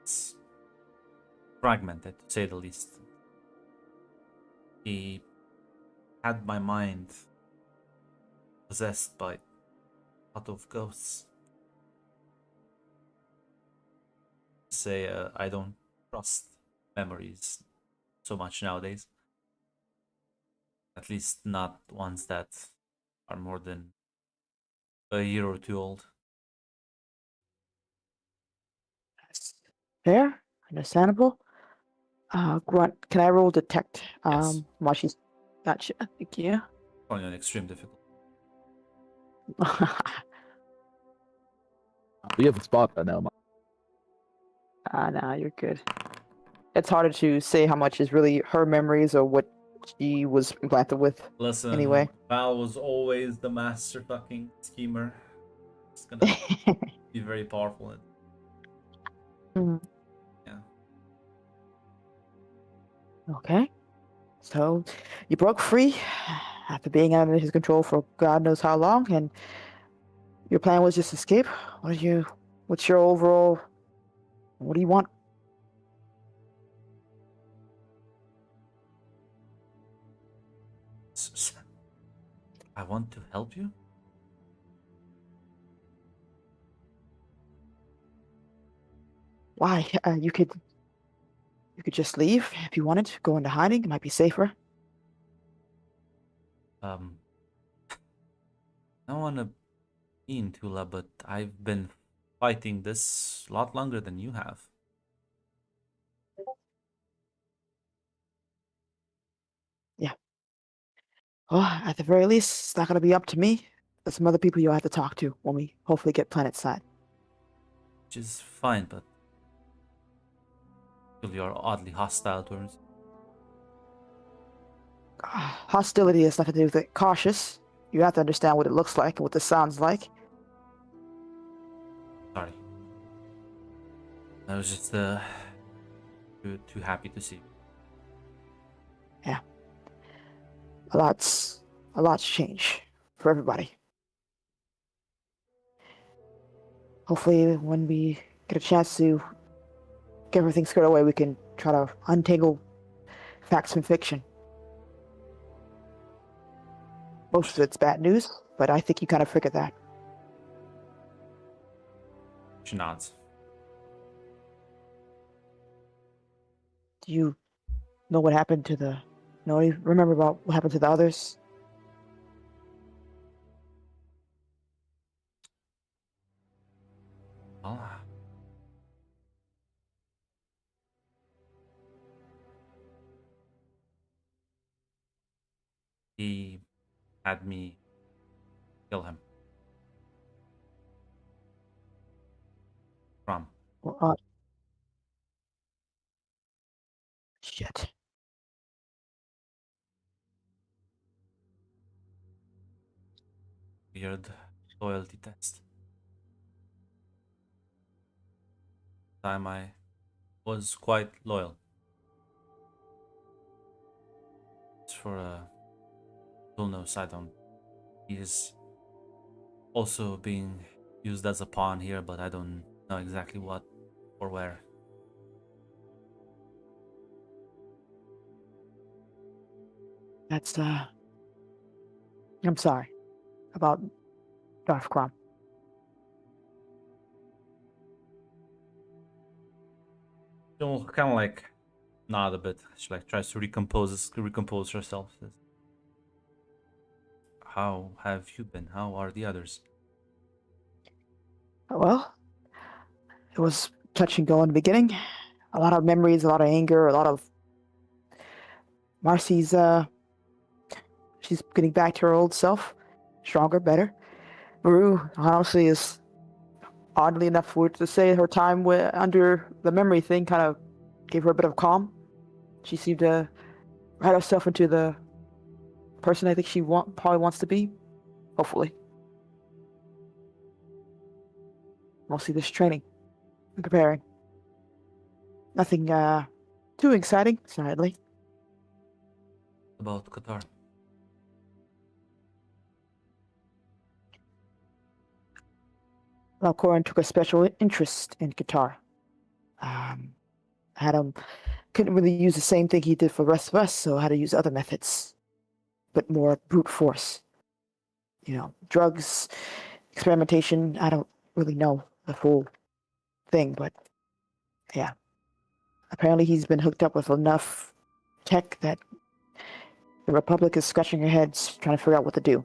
It's fragmented, to say the least. He had my mind possessed by a lot of ghosts. Say I don't trust memories so much nowadays. At least not ones that are more than a year or two old. That's fair, understandable. Grunt, can I roll detect? Yes. While she's, gotcha. Thank you. Only on extreme difficulty. We have a spot right now. Nah, you're good. It's harder to say how much is really her memories or what she was implanted with. Listen, Anyway. Val was always the master fucking schemer. It's gonna be very powerful. Mhm. Yeah. Okay. So you broke free after being under his control for God knows how long, and your plan was just escape. What's your overall? What do you want? I want to help you. Why? You could just leave if you wanted. Go into hiding. It might be safer. I don't want to be in Tula, but I've been fighting this a lot longer than you have. Yeah. Well, at the very least, it's not going to be up to me. There's some other people you'll have to talk to when we hopefully get planet side. Which is fine, but still you're oddly hostile towards. Hostility has nothing to do with it. Cautious. You have to understand what it looks like and what this sounds like. Sorry. I was just too happy to see you. Yeah. A lot's changed for everybody. Hopefully, when we get a chance to get everything squared away, we can try to untangle facts from fiction. Most of it's bad news, but I think you kind of figured that. She nods. Do you know what happened to the? No, you remember about what happened to the others? Well, he had me kill him. From Well, shit. weird loyalty test. Time I was quite loyal. It's for Zulnos, I don't. He is also being used as a pawn here, but I don't know exactly what or where. That's I'm sorry about Darth Crom. She'll kind of like nod a bit. She like tries to recompose herself. Says, how have you been? How are the others? Well, it was touch and go in the beginning. A lot of memories, a lot of anger, a lot of Marcy's. She's getting back to her old self, stronger, better. Maru, honestly, is oddly enough for to say her time under the memory thing kind of gave her a bit of calm. She seemed to write herself into the person I think she probably wants to be. Hopefully, mostly this training and preparing. Nothing too exciting, sadly. About Qatar. Valcorin took a special interest in guitar. Had him couldn't really use the same thing he did for the rest of us, so had to use other methods, but more brute force. You know, drugs, experimentation. I don't really know the full thing, but yeah. Apparently, he's been hooked up with enough tech that the Republic is scratching their heads trying to figure out what to do,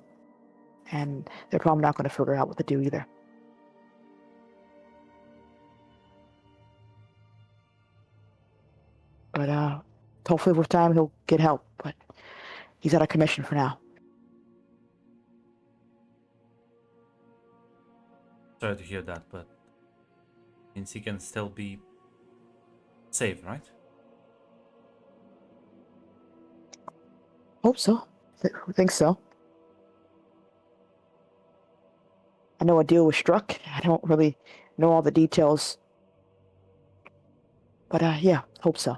and they're probably not going to figure out what to do either. But hopefully with time he'll get help, but he's out of commission for now. Sorry to hear that, but means he can still be saved, right? Hope so. Think so. I know a deal was struck. I don't really know all the details. But yeah, hope so.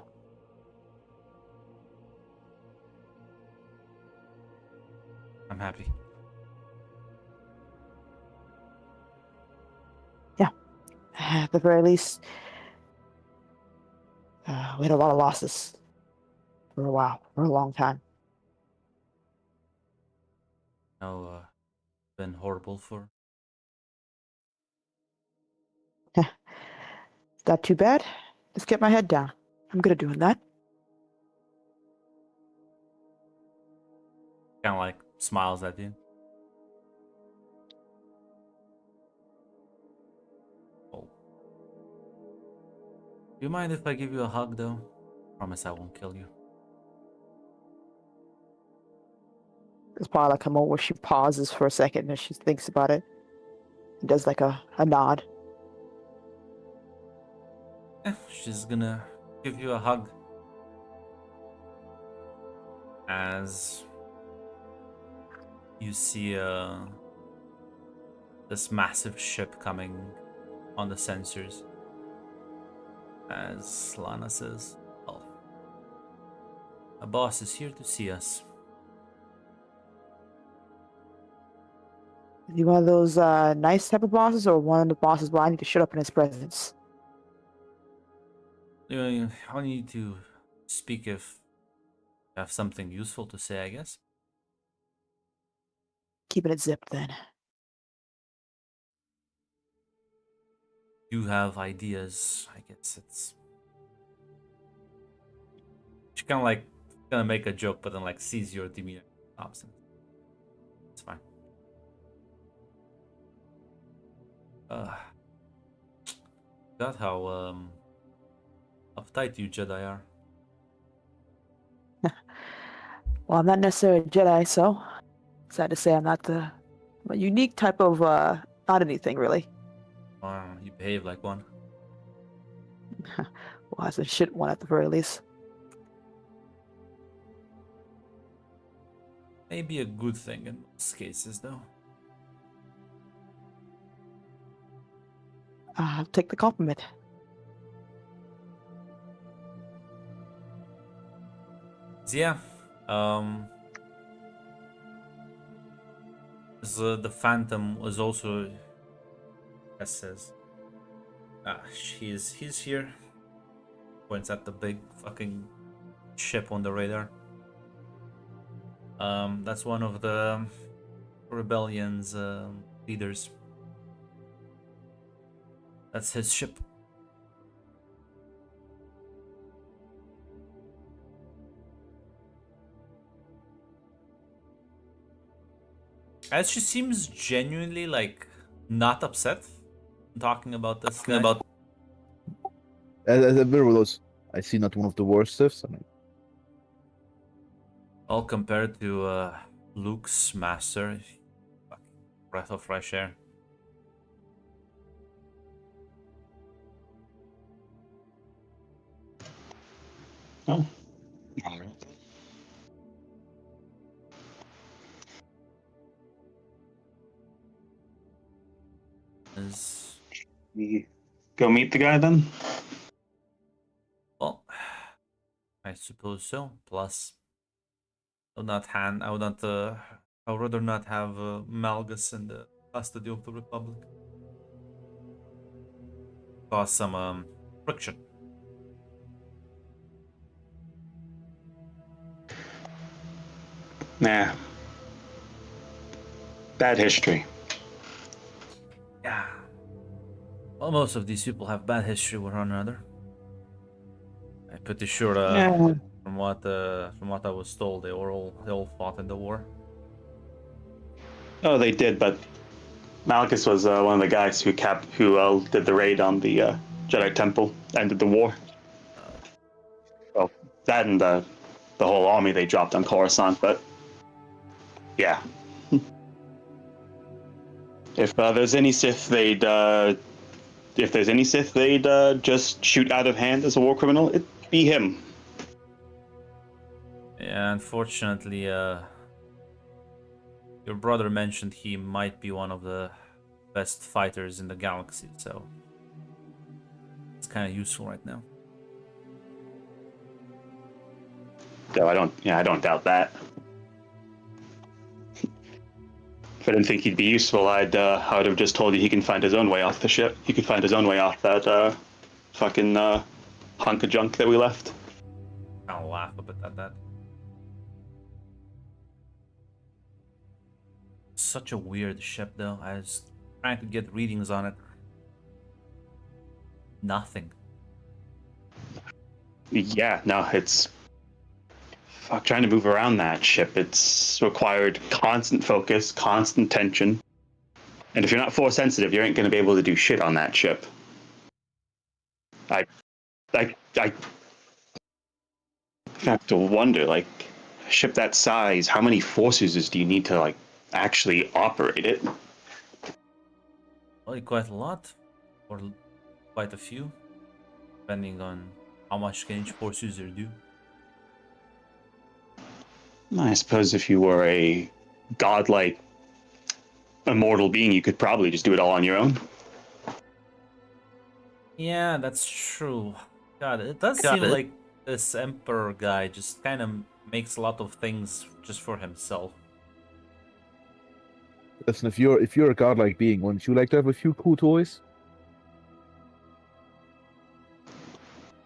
I'm happy. Yeah. At the very least, we had a lot of losses for a while, for a long time. No, been horrible for. Not too bad. Just get my head down. I'm good at doing that. Kind of like smiles at you. Oh. Do you mind if I give you a hug, though? Promise I won't kill you. There's probably like a moment where she pauses for a second and she thinks about it. And does like a nod. She's gonna give you a hug. As you see this massive ship coming on the sensors. As Lana says, "Oh, a boss is here to see us." Is he one of those nice type of bosses, or one of the bosses where I need to shut up in his presence? I need to speak if you have something useful to say, I guess. Keeping it zipped then. You have ideas, I guess it's. She kind of like gonna make a joke, but then like sees your demeanor, stops, and it's fine. God, how uptight you Jedi are. Well, I'm not necessarily a Jedi, so sad to say I'm not I'm a unique type of not anything really. You behave like one. Well, as a shit one at the very least. Maybe a good thing in most cases, though. I'll take the compliment. So yeah, the Phantom was also, as says, he's here. Points at the big fucking ship on the radar. That's one of the rebellion's leaders. That's his ship. As she seems genuinely like not upset talking about this guy. As a bit of those, I see not one of the worst Siths. I mean, All compared to Luke's master. Fucking breath of fresh air. Oh. All right. Is We go meet the guy then? well, I suppose so. Plus, I would not hand. I would not. I would rather not have Malgus in the custody of the Republic. Cause some friction. Nah. Bad history. Yeah. Well, most of these people have bad history with one another. I'm pretty sure. Yeah. From what I was told, they all fought in the war. Oh, they did, but Malchus was one of the guys who did the raid on the Jedi Temple, ended the war. Well, that and the whole army they dropped on Coruscant, but yeah. If there's any Sith, they'd just shoot out of hand as a war criminal, it'd be him. Yeah, unfortunately, your brother mentioned he might be one of the best fighters in the galaxy, so it's kind of useful right now. So I don't doubt that. If I didn't think he'd be useful, I would have just told you he can find his own way off the ship. He could find his own way off that fucking hunk of junk that we left. I'll laugh a bit at that. Such a weird ship, though. I was trying to get readings on it. Nothing. Yeah, no, it's trying to move around that ship. It's required constant focus, constant tension, and if you're not force sensitive, you ain't going to be able to do shit on that ship. I have to wonder, like, a ship that size, how many force users do you need to like actually operate it? Well, quite a lot, or quite a few, depending on how much can each force user do. I suppose if you were a godlike immortal being, you could probably just do it all on your own. Yeah, that's true. God, it does seem like this Emperor guy just kind of makes a lot of things just for himself. Listen, if you're a godlike being, wouldn't you like to have a few cool toys?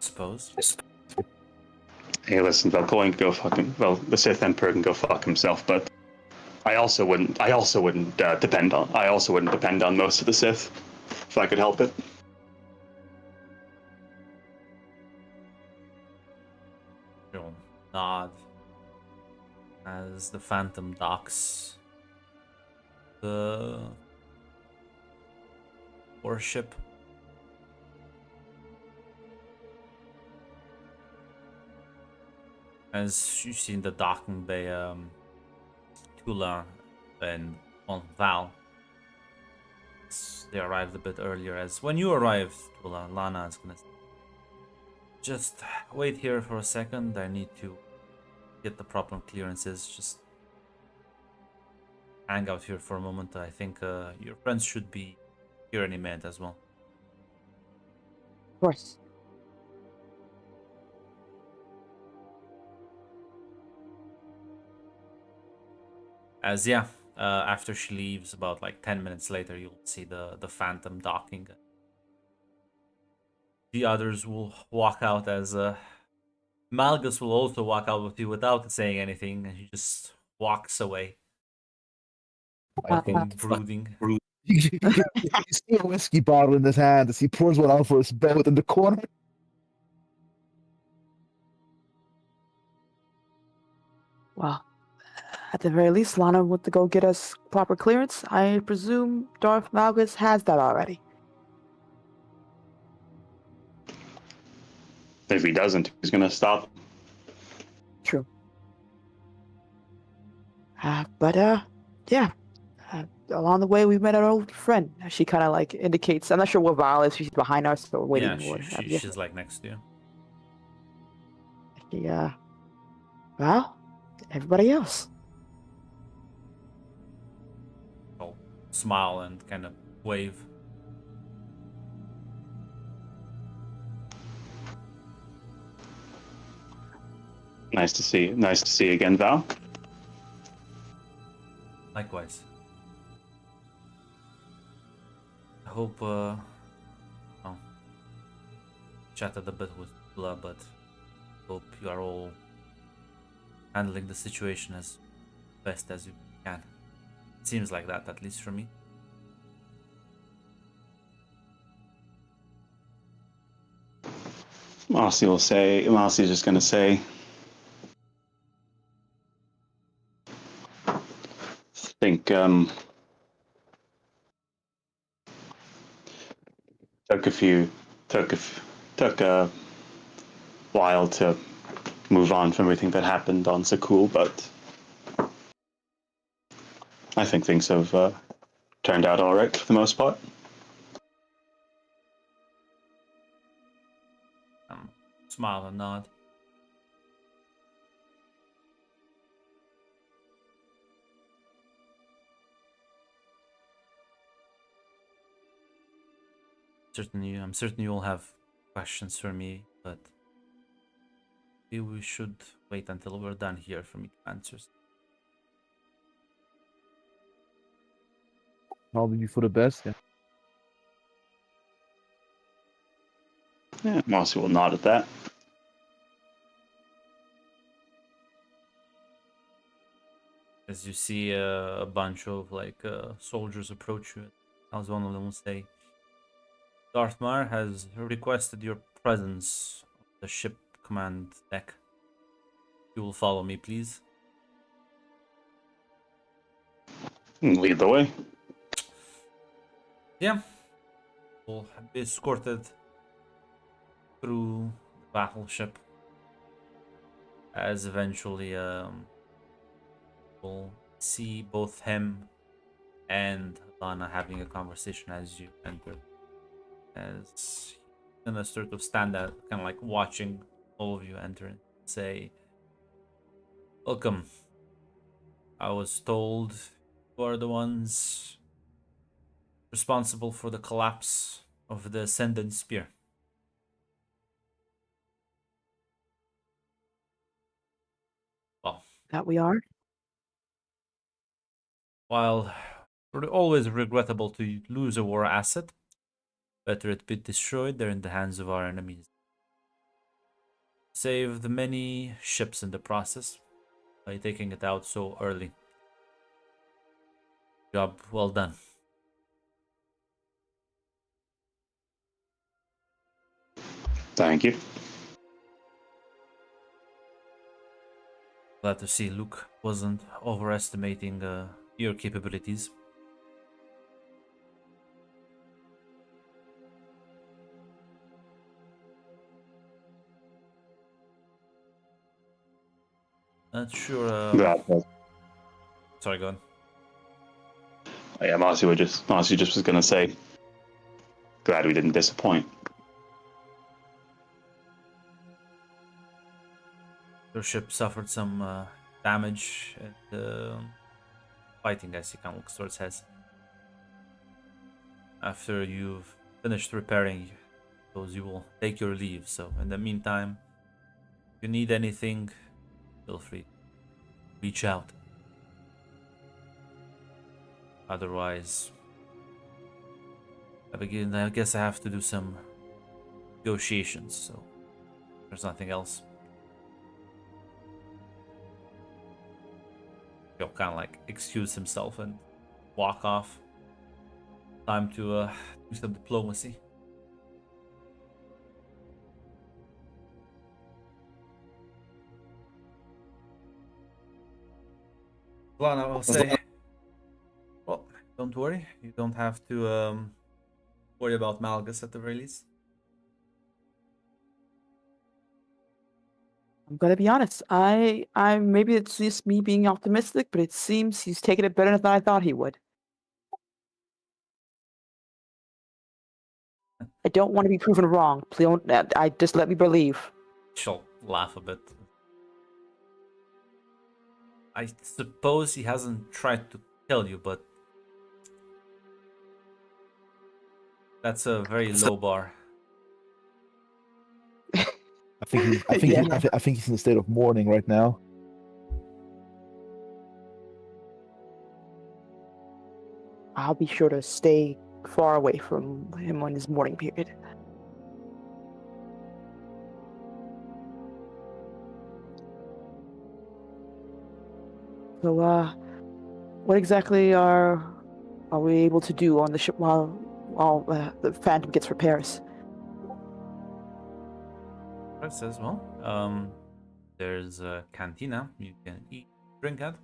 Suppose. Hey, listen, Valkorion can go fucking. Well, the Sith Emperor can go fuck himself, but I also wouldn't. I also wouldn't depend on. I also wouldn't depend on most of the Sith if I could help it. You'll nod as the Phantom docks the warship. As you see in the docking bay, Tula and Val, they arrived a bit earlier. As when you arrived, Tula, Lana is gonna just wait here for a second. I need to get the proper clearances. Just hang out here for a moment. I think your friends should be here any minute as well. Of course. As yeah, after she leaves, about like 10 minutes later, you'll see the Phantom docking. The others will walk out as Malgus will also walk out with you without saying anything, and he just walks away, looking brooding. You see a whiskey bottle in his hand as he pours one out for his boat in the corner. Well, at the very least, Lana went to go get us proper clearance. I presume Darth Malgus has that already. If he doesn't, he's gonna stop. True. Yeah. Along the way, we met our old friend. She kind of like indicates. I'm not sure what Val is. She's behind us, so we're waiting. Yeah, she's like next to you. Yeah. Well, everybody else. I'll smile and kind of wave. Nice to see. Nice to see you again, Val. Likewise. I hope chatted a bit with Tula, but hope you are all handling the situation as best as you can. It seems like that, at least for me. Marcy's just gonna say, think took a while to move on from everything that happened on Zakuul, but I think things have turned out all right for the most part. Smile and nod. I'm certain you all have questions for me, but maybe we should wait until we're done here for me to answer. Probably for the best. Yeah. Yeah, Marcy will nod at that. As you see a bunch of like soldiers approach you, as one of them will say, Darth Mar has requested your presence on the ship command deck. You will follow me, please. Lead the way. Yeah. We'll be escorted through the battleship as eventually we'll see both him and Lana having a conversation as you enter. As he's gonna sort of stand there, kind of like watching all of you enter and say, "Welcome. I was told you are the ones responsible for the collapse of the Ascendant Spear." Well, That we are. while always regrettable to lose a war asset. Better it be destroyed than in the hands of our enemies. Saved many ships in the process by taking it out so early. Job well done. Thank you. Glad to see Luke wasn't overestimating your capabilities. Not sure. Glad. Sorry, go on. Yeah, Marcy just was gonna say, glad we didn't disappoint. Your ship suffered some damage and fighting, as you can look towards his. After you've finished repairing, suppose you will take your leave. So in the meantime, if you need anything, feel free to reach out. Otherwise, I guess I have to do some negotiations, so there's nothing else. He'll kind of like excuse himself and walk off. Time to do some diplomacy. Lana will say, well, don't worry. You don't have to worry about Malgus at the very least. I'm gonna be honest. I maybe it's just me being optimistic, but it seems he's taking it better than I thought he would. I don't want to be proven wrong. Please don't. I just let me believe. She'll laugh a bit. I suppose he hasn't tried to kill you, but that's a very low bar. I think I think he's in a state of mourning right now. I'll be sure to stay far away from him on his mourning period. So, what exactly are we able to do on the ship while the Phantom gets repairs? It says, well, there's a cantina you can eat, drink at.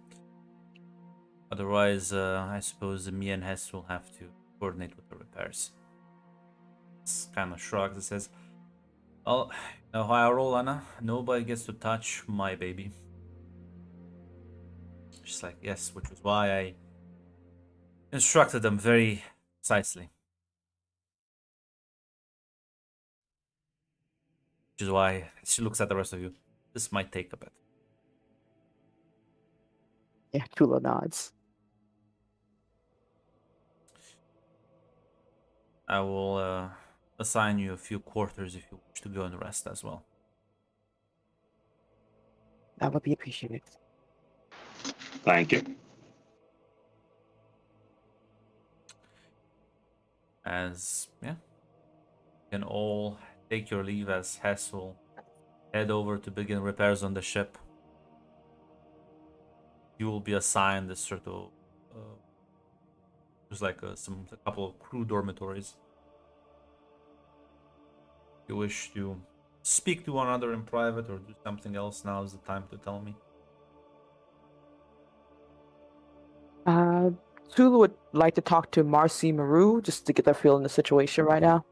Otherwise, I suppose me and Hess will have to coordinate with the repairs. It's kind of shrugs and says, well, you know how I roll, Anna. Nobody gets to touch my baby. She's like, yes, which is why I instructed them very precisely. Which is why she looks at the rest of you. This might take a bit. Yeah, Tula nods. I will assign you a few quarters if you wish to go and rest as well. That would be appreciated. Thank you. As, yeah, you can all take your leave as Hess will head over to begin repairs on the ship. You will be assigned this sort of, there's like a couple of crew dormitories. If you wish to speak to one another in private or do something else, now is the time to tell me. Tula would like to talk to Marcy Maru just to get their feel in the situation right now.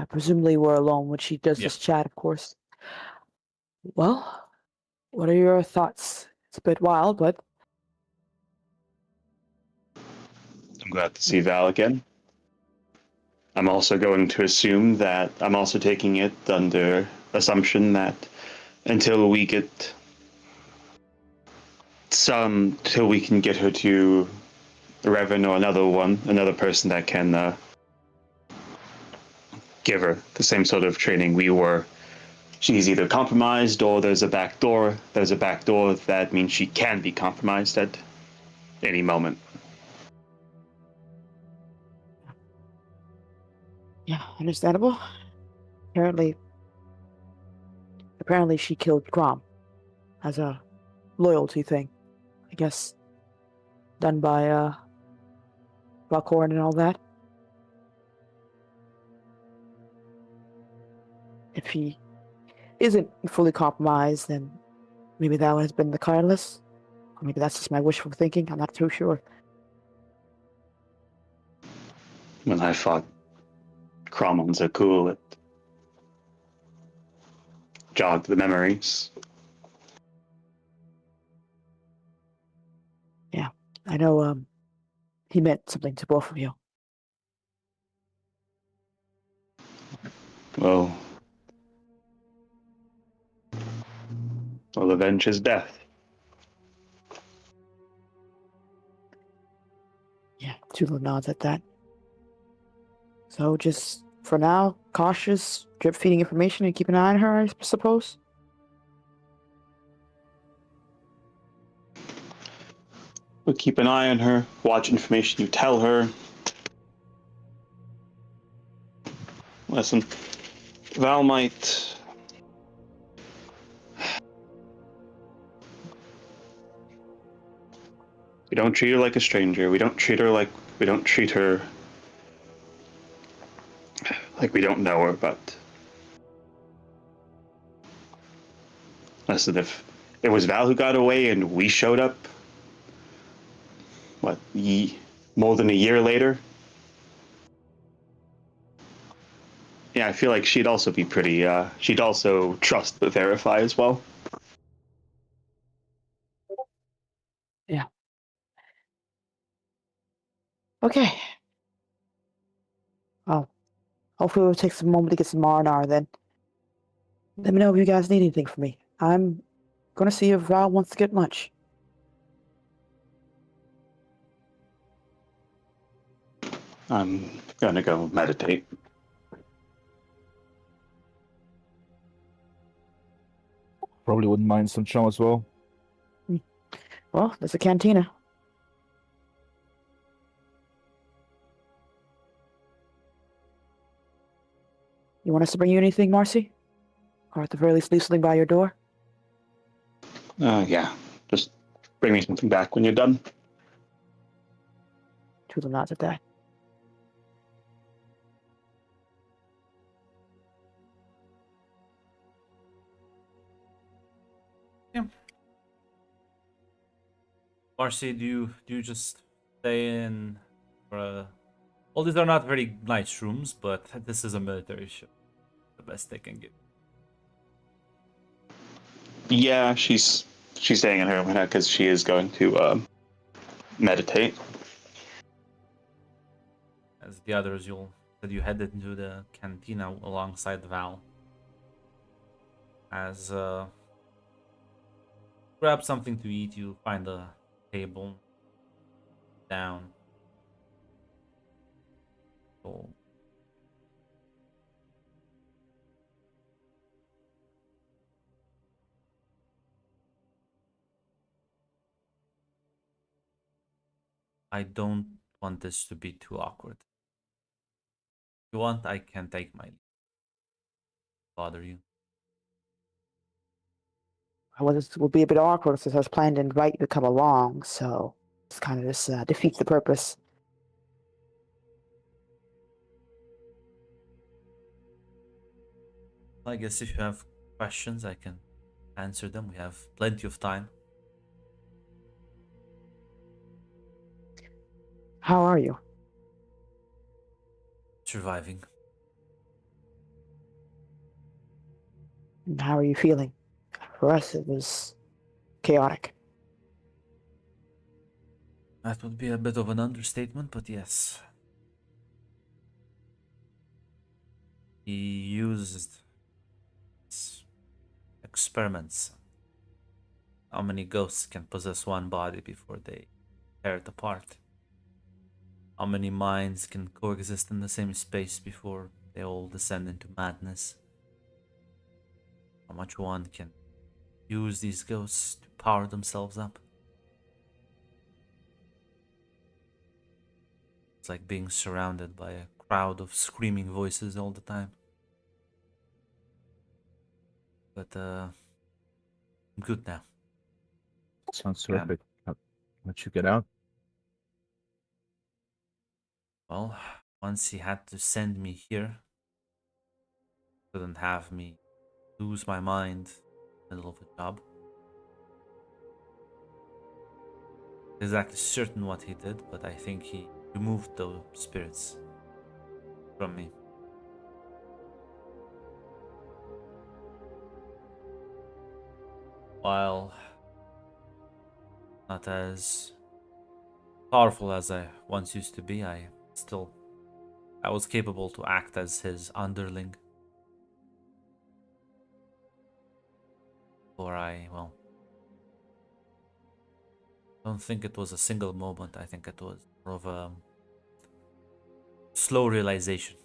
Presumably we're alone when she does this chat, of course. Well, what are your thoughts? It's a bit wild, but... I'm glad to see Val again. I'm also going to assume that I'm also taking it under assumption that until we can get her to Revan or another person that can give her the same sort of training we were, she's either compromised or there's a back door. There's a back door that means she can be compromised at any moment. Yeah, understandable. Apparently she killed Grom as a loyalty thing. I guess done by Valkorn and all that. If he isn't fully compromised, then maybe that has been the catalyst. Or maybe that's just my wishful thinking. I'm not too sure. When I fought Crom on Zakuul, it jogged the memories. Yeah, I know. He meant something to both of you. Well, I'll avenge his death. Yeah, Tula nods at that. So just for now, cautious, drip feeding information and keep an eye on her, I suppose. But keep an eye on her, watch information you tell her. Listen, Val might... We don't treat her like a stranger. We don't treat her like we don't know her, but listen, if it was Val who got away and we showed up, more than a year later, yeah, I feel like she'd also be pretty, she'd also trust but verify as well. Yeah. Okay. Well, hopefully we'll take some moment to get some R&R then. Let me know if you guys need anything from me. I'm gonna see if Val wants to get lunch. I'm gonna go meditate. Probably wouldn't mind some chum as well. Well, there's a cantina. You want us to bring you anything, Marcy? Or at the very least, leave something by your door? Yeah, just bring me something back when you're done. Tula nods at that. Marcy, do you just stay in for a... Well, these are not very nice rooms, but this is a military ship. The best they can give. Yeah, she's staying in her room because she is going to meditate. As the others, you headed into the cantina alongside Val. As grab something to eat, you find a table down. So I don't want this to be too awkward. If you want, I can take my leave. Bother you. Well, this will be a bit awkward since I was planning to invite you to come along, so it's kind of just defeats the purpose. I guess if you have questions, I can answer them. We have plenty of time. How are you? Surviving. And how are you feeling? For us, it was chaotic. That would be a bit of an understatement, but yes. He used experiments. How many ghosts can possess one body before they tear it apart? How many minds can coexist in the same space before they all descend into madness? how much one can use these ghosts to power themselves up. It's like being surrounded by a crowd of screaming voices all the time. But I'm good now. Sounds Yeah. terrific. Let you get out. Well, once he had to send me here, couldn't have me lose my mind in the middle of a job. Exactly certain what he did, but I think he removed those spirits from me. While not as powerful as I once used to be, I was capable to act as his underling. Or don't think it was a single moment. I think it was more of a slow realization.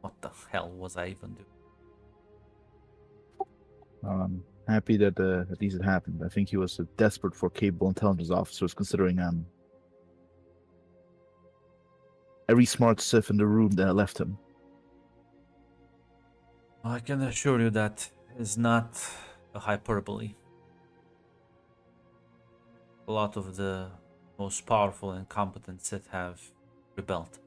What the hell was I even doing? Happy that at least it happened. I think he was desperate for capable intelligence officers, considering every smart Sith in the room that left him. I can assure you that is not a hyperbole. A lot of the most powerful and competent Sith have rebelled.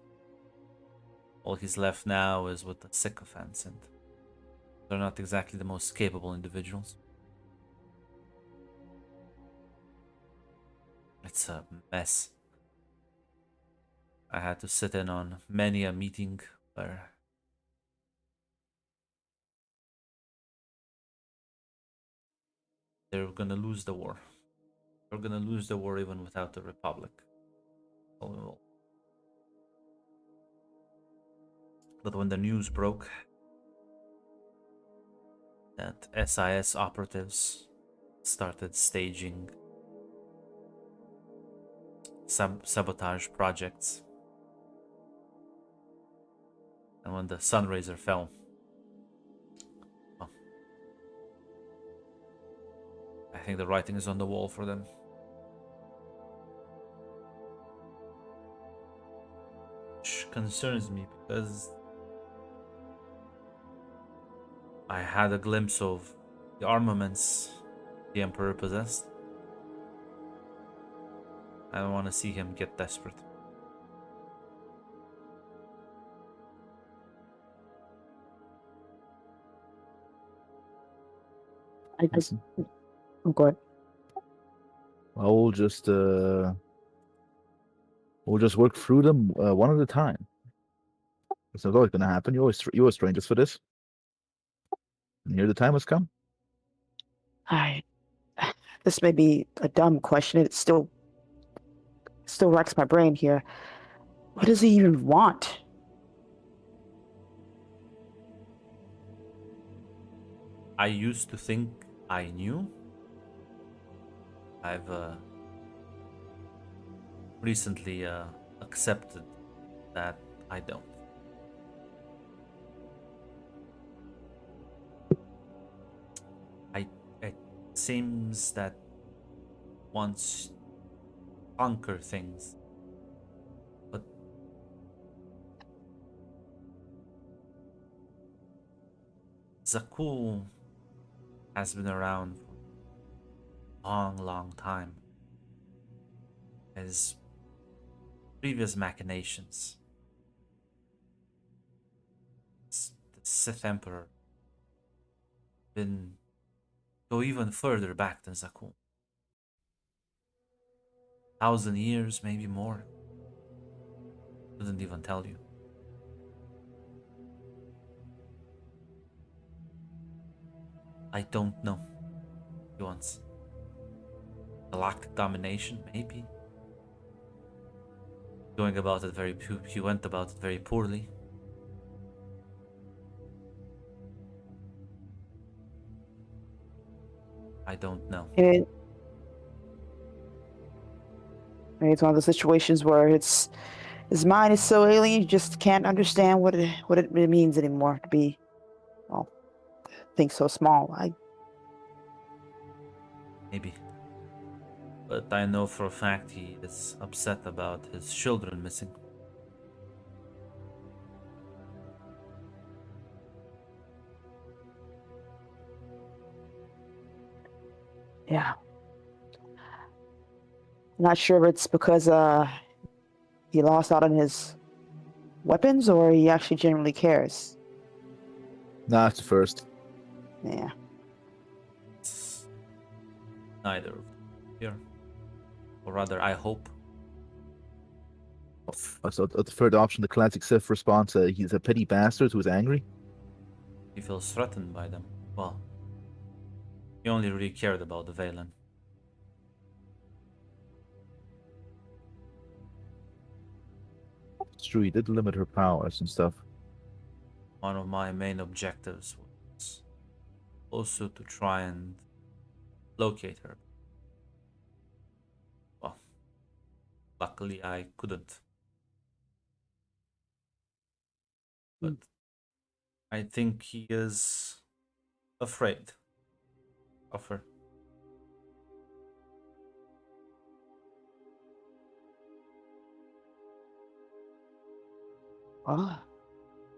All he's left now is with the sycophants, and they're not exactly the most capable individuals. It's a mess. I had to sit in on many a meeting where they're gonna lose the war. They're gonna lose the war even without the Republic. But when the news broke that SIS operatives started staging sabotage projects, and when the Sunraiser fell, well, I think the writing is on the wall for them. Which concerns me because I had a glimpse of the armaments the Emperor possessed. I don't want to see him get desperate. Listen, I'm good. well, we'll just work through them one at a time. It's not always going to happen. You always trained us for this. And here the time has come. This may be a dumb question. It still racks my brain here. What does he even want? I used to think I knew. I've recently accepted that I don't. It seems that once conquer things, but Zakuul has been around for a long time. His previous machinations, the Sith Emperor, go even further back than Zakuul. 1,000 years, maybe more. Couldn't even tell you. I don't know. He wants galactic domination, maybe. He went about it very poorly. I don't know. Maybe it's one of the situations where it's His mind is so alien, you just can't understand what it means anymore to be, well, think so small. Maybe. But I know for a fact he is upset about his children missing. Yeah. Not sure if it's because he lost out on his weapons or he actually genuinely cares. Nah, it's the first. Yeah. It's neither of them here. Or rather, I hope. So the third option, the classic Sith response, he's a petty bastard who's angry. He feels threatened by them. Well, he only really cared about the Valen. It's true, he did limit her powers and stuff. One of my main objectives was also to try and locate her. Well, luckily I couldn't. But I think he is afraid of her. Well,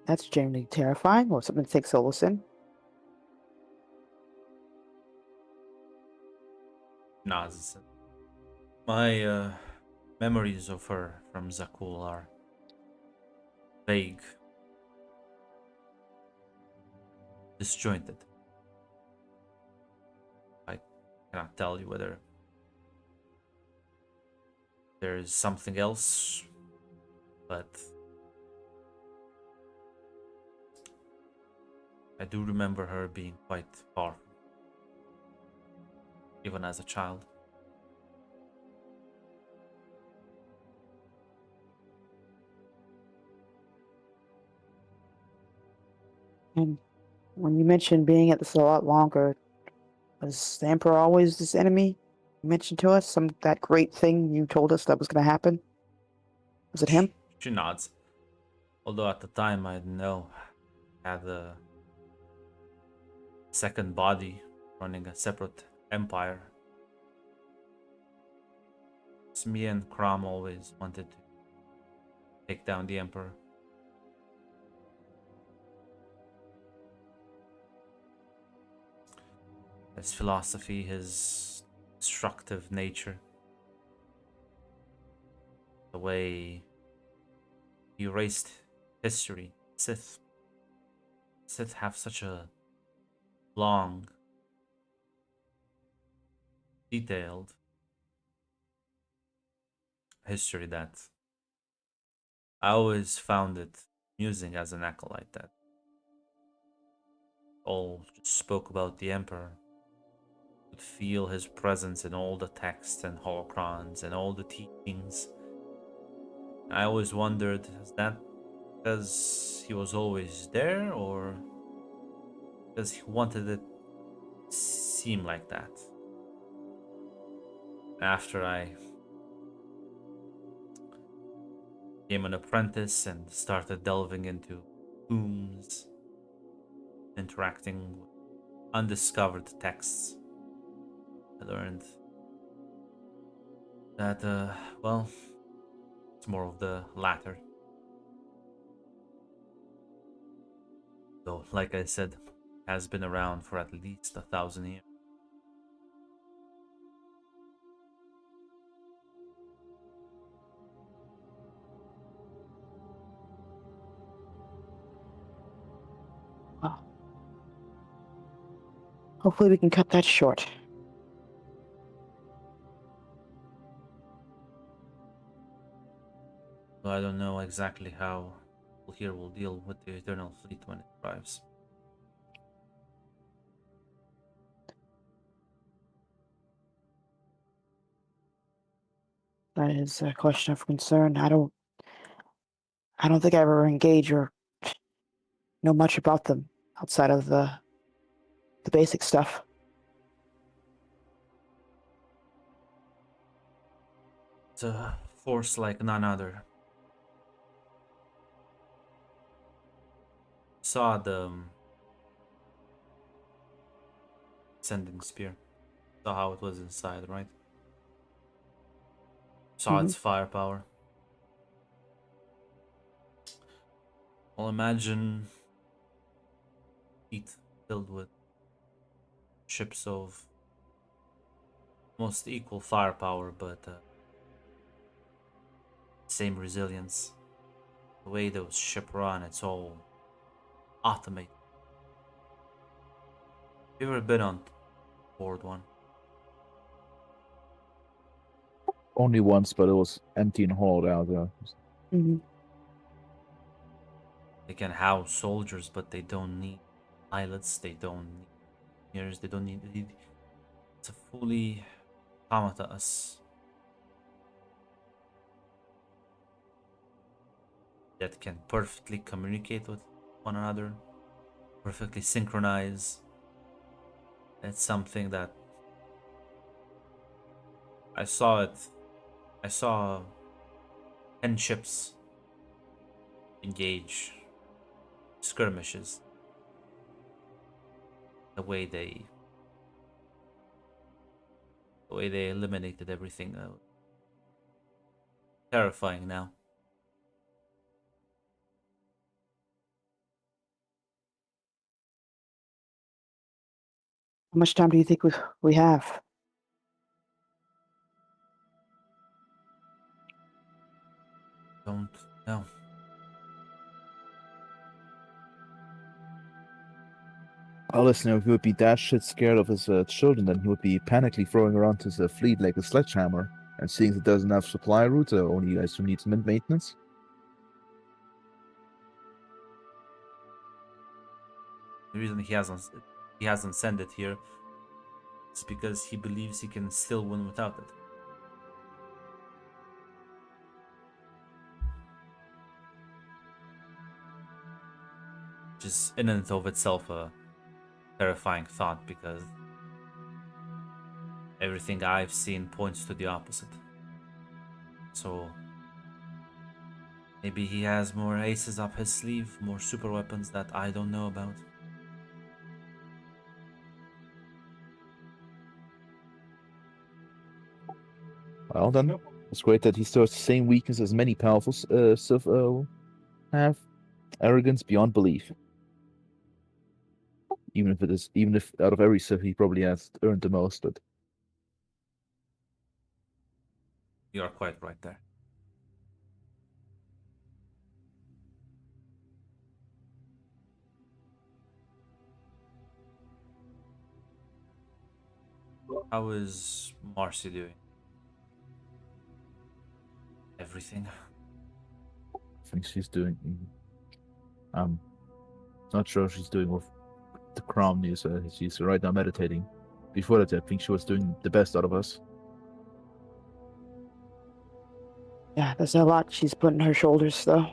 that's genuinely terrifying or something to take solace in. Naz. My memories of her from Zakuul are vague, disjointed. I cannot tell you whether there is something else, but I do remember her being quite powerful, even as a child. And when you mentioned being at this a lot longer, was the Emperor always this enemy you mentioned to us? That great thing you told us that was going to happen? Was it him? She nods. Although at the time I didn't know, I had a second body running a separate empire. It's me and Kram always wanted to take down the Emperor. His philosophy, his destructive nature, the way he erased history. Sith have such a long, detailed history that I always found it amusing as an acolyte that all just spoke about the Emperor. Could feel his presence in all the texts and holocrons and all the teachings. I always wondered, is that because he was always there or because he wanted it to seem like that? After I became an apprentice and started delving into tombs, interacting with undiscovered texts, I learned that, well, it's more of the latter. Though, like I said, has been around for at least 1,000 years. Well, hopefully we can cut that short. So I don't know exactly how people here will deal with the Eternal Fleet when it arrives. That is a question of concern. I don't think I ever engage or know much about them outside of the basic stuff. It's a force like none other. saw the sending spear. Saw how it was inside, right? Saw its firepower. Well, imagine fleet filled with ships of most equal firepower, but same resilience. The way those ships run, it's all automated. You ever been on board one? Only once, but it was empty and hauled out. Mm-hmm. They can house soldiers, but they don't need pilots. They don't need engineers. They don't need. It's a fully autonomous that can perfectly communicate with one another, perfectly synchronize. It's something that I saw it. I saw 10 ships engage skirmishes. The way they eliminated everything. Terrifying now. How much time do you think we have? Don't know. Well, listen, if he would be that shit scared of his children, then he would be panically throwing around his fleet like a sledgehammer. And seeing it doesn't have supply routes, only I assume needs maintenance. The reason he hasn't sent it here is because he believes he can still win without it. Which is in and of itself a terrifying thought, because everything I've seen points to the opposite. So maybe he has more aces up his sleeve, more super weapons that I don't know about. Well, then it's great that he still has the same weakness as many powerful Civ have. Arrogance beyond belief. Even if out of every Civ he probably has earned the most, but You are quite right there. How is Marcy doing? Everything. I think she's doing. Not sure she's doing with the crown news. She's right now meditating. Before that, I think she was doing the best out of us. Yeah, there's a lot she's put on her shoulders, though.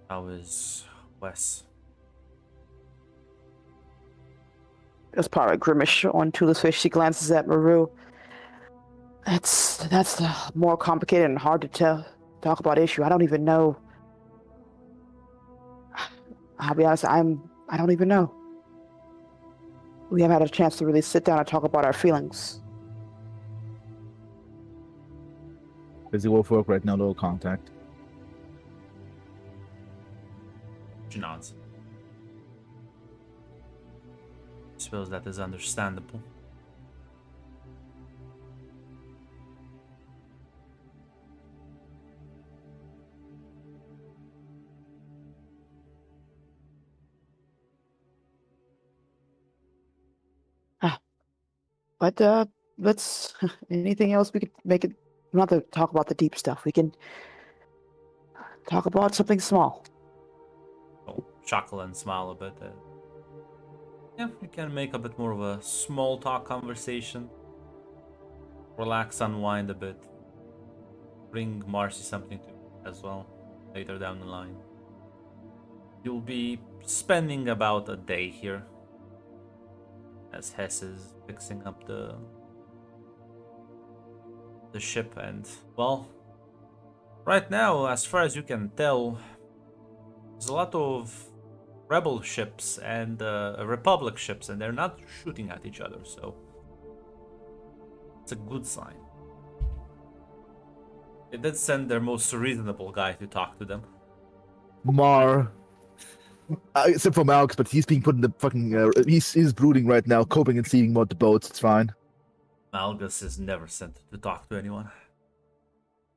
How is Wes? There's probably a grimace on Tula's face. She glances at Maru. That's the more complicated and hard to talk about issue. I don't even know. I'll be honest, I don't even know. We haven't had a chance to really sit down and talk about our feelings. Busy with work right now, no contact. She nods. Suppose that is understandable. But let's anything else we could make it. We don't have to talk about the deep stuff. We can talk about something small. I'll chuckle and smile a bit. Yeah, we can make a bit more of a small talk conversation. Relax, unwind a bit. Bring Marcy something to as well later down the line. You'll be spending about a day here as Hess is fixing up the ship, and well, right now, as far as you can tell, there's a lot of rebel ships and Republic ships, and they're not shooting at each other, so it's a good sign. They did send their most reasonable guy to talk to them. Mar. Except for Malx, but he's being put in the fucking. He's brooding right now, coping and seeing about the boats. It's fine. Malgus is never sent to talk to anyone.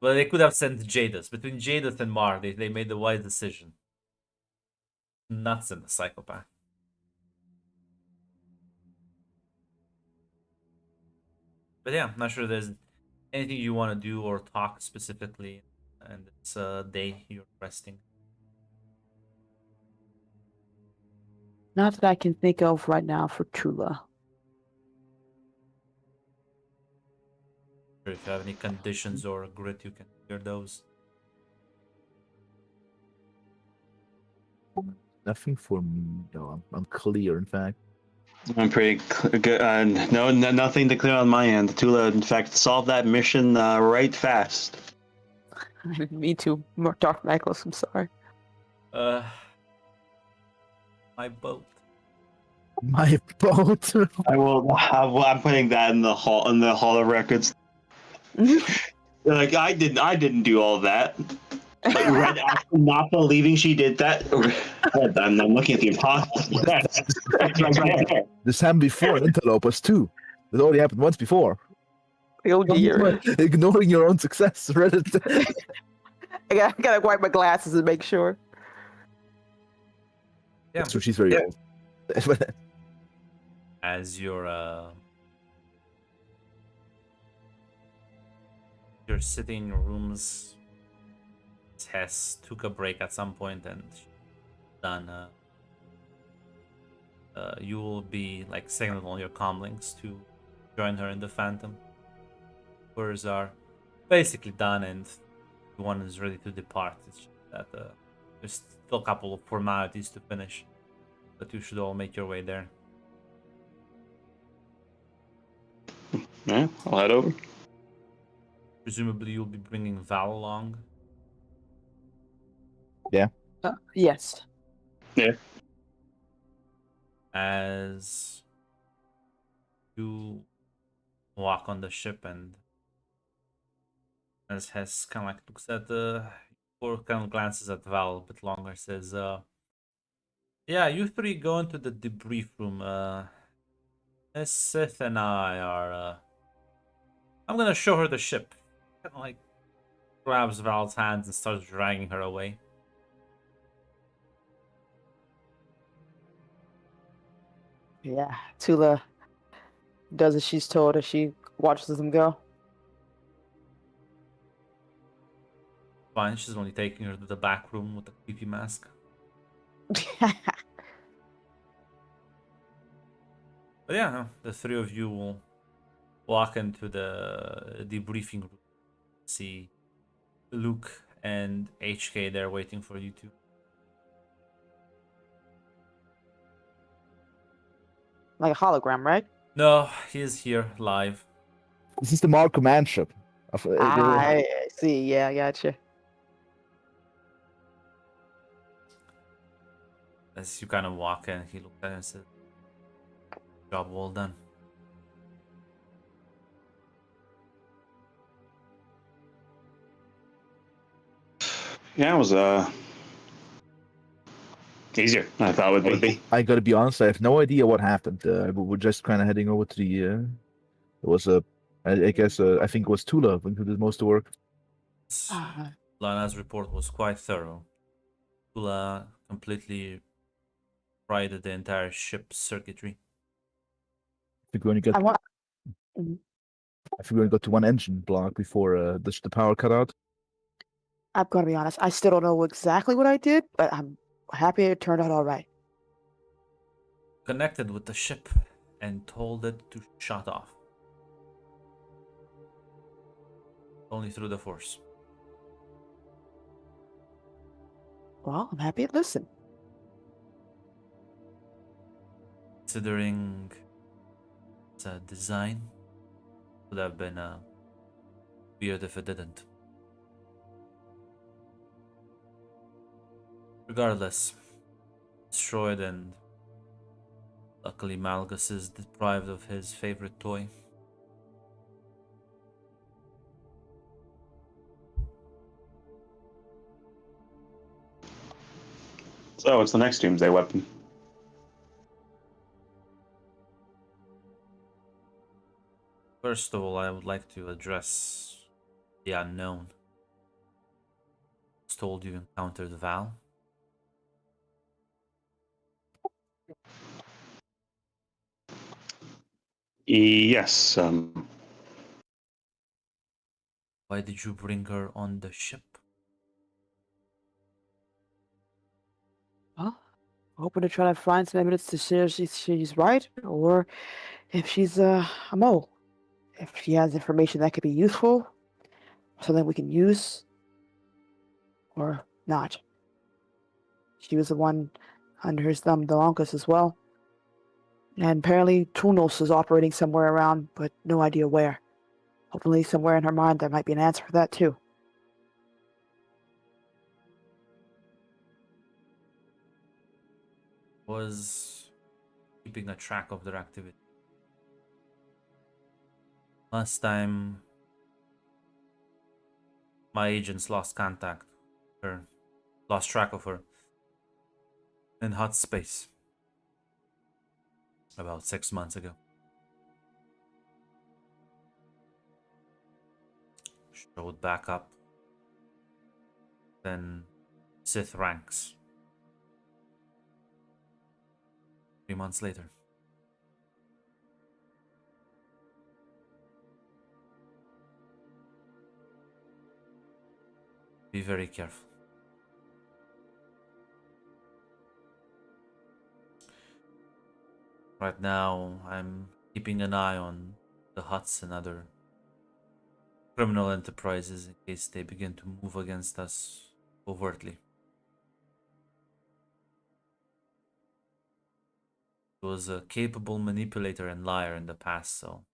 But they could have sent Jadis. Between Jadis and Mar, they made the wise decision. Not send a psychopath. But yeah, I'm not sure there's anything you want to do or talk specifically. And it's a day you're resting. Not that I can think of right now for Tula. If you have any conditions or grit, you can clear those. Nothing for me. No, I'm clear. In fact, I'm pretty good. Nothing to clear on my end. Tula, in fact, solved that mission right fast. Me too. More Dark Necklace, I'm sorry. My boat. my boat. I'm putting that in the hall of records. Like I didn't do all that. Like, Red actually not believing she did that. I'm looking at the imposter. Right there. This happened before in Interlopers too. It already happened once before. Oh dear. Ignoring your own success. Reddit. I gotta wipe my glasses and make sure. Yeah. So she's very old. As your sitting in your rooms, Tess took a break at some point and done. You will be like signaling all your comlinks to join her in the Phantom. Yours are basically done, and one is ready to depart. It's just that there's still a couple of formalities to finish, but you should all make your way there. Yeah, I'll head over. Presumably, you'll be bringing Val along. Yes. As you walk on the ship, and as Hess kind of like looks at or kind of glances at Val a bit longer, says, "Yeah, you three go into the debrief room. Miss Sith and I are. I'm gonna show her the ship." Kind of like grabs Val's hands and starts dragging her away. Yeah. Tula does as she's told as she watches them go. Fine, she's only taking her to the back room with the creepy mask. But yeah, no, the three of you will walk into the debriefing room. See Luke and HK there waiting for you two. Like a hologram, right? No, he is here live. This is the Mar command ship. I see. Yeah, gotcha. As you kind of walk in, he looks at you and says, "Job well done." Yeah, it was easier than I thought it would be. I gotta be honest, I have no idea what happened. We're just kind of heading over to the. It was I guess I think it was Tula who did most of the work. Lana's report was quite thorough. Tula completely righted the entire ship's circuitry. I think we only got. I want. I think we only got to one engine block before the power cut out. I'm gonna be honest. I still don't know exactly what I did, but I'm happy it turned out all right. Connected with the ship and told it to shut off. Only through the Force. Well, I'm happy it listened. Considering the design, would have been weird if it didn't. Regardless, destroyed, and luckily Malgus is deprived of his favorite toy. So, what's the next Doomsday weapon? First of all, I would like to address the unknown. I was told you encountered Val. Yes. Why did you bring her on the ship? Well, hoping to try to find some evidence to show she's right, or if she's a mole. If she has information that could be useful, something we can use, or not. She was the one under his thumb, the longest as well. And apparently Tunos is operating somewhere around, but no idea where. Hopefully somewhere in her mind there might be an answer for that too. Was keeping a track of their activity. Last time, my agents lost lost track of her in hot space about 6 months ago. Showed back up, then Sith ranks. 3 months later. Be very careful. Right now, I'm keeping an eye on the Hutts and other criminal enterprises in case they begin to move against us overtly. He was a capable manipulator and liar in the past, so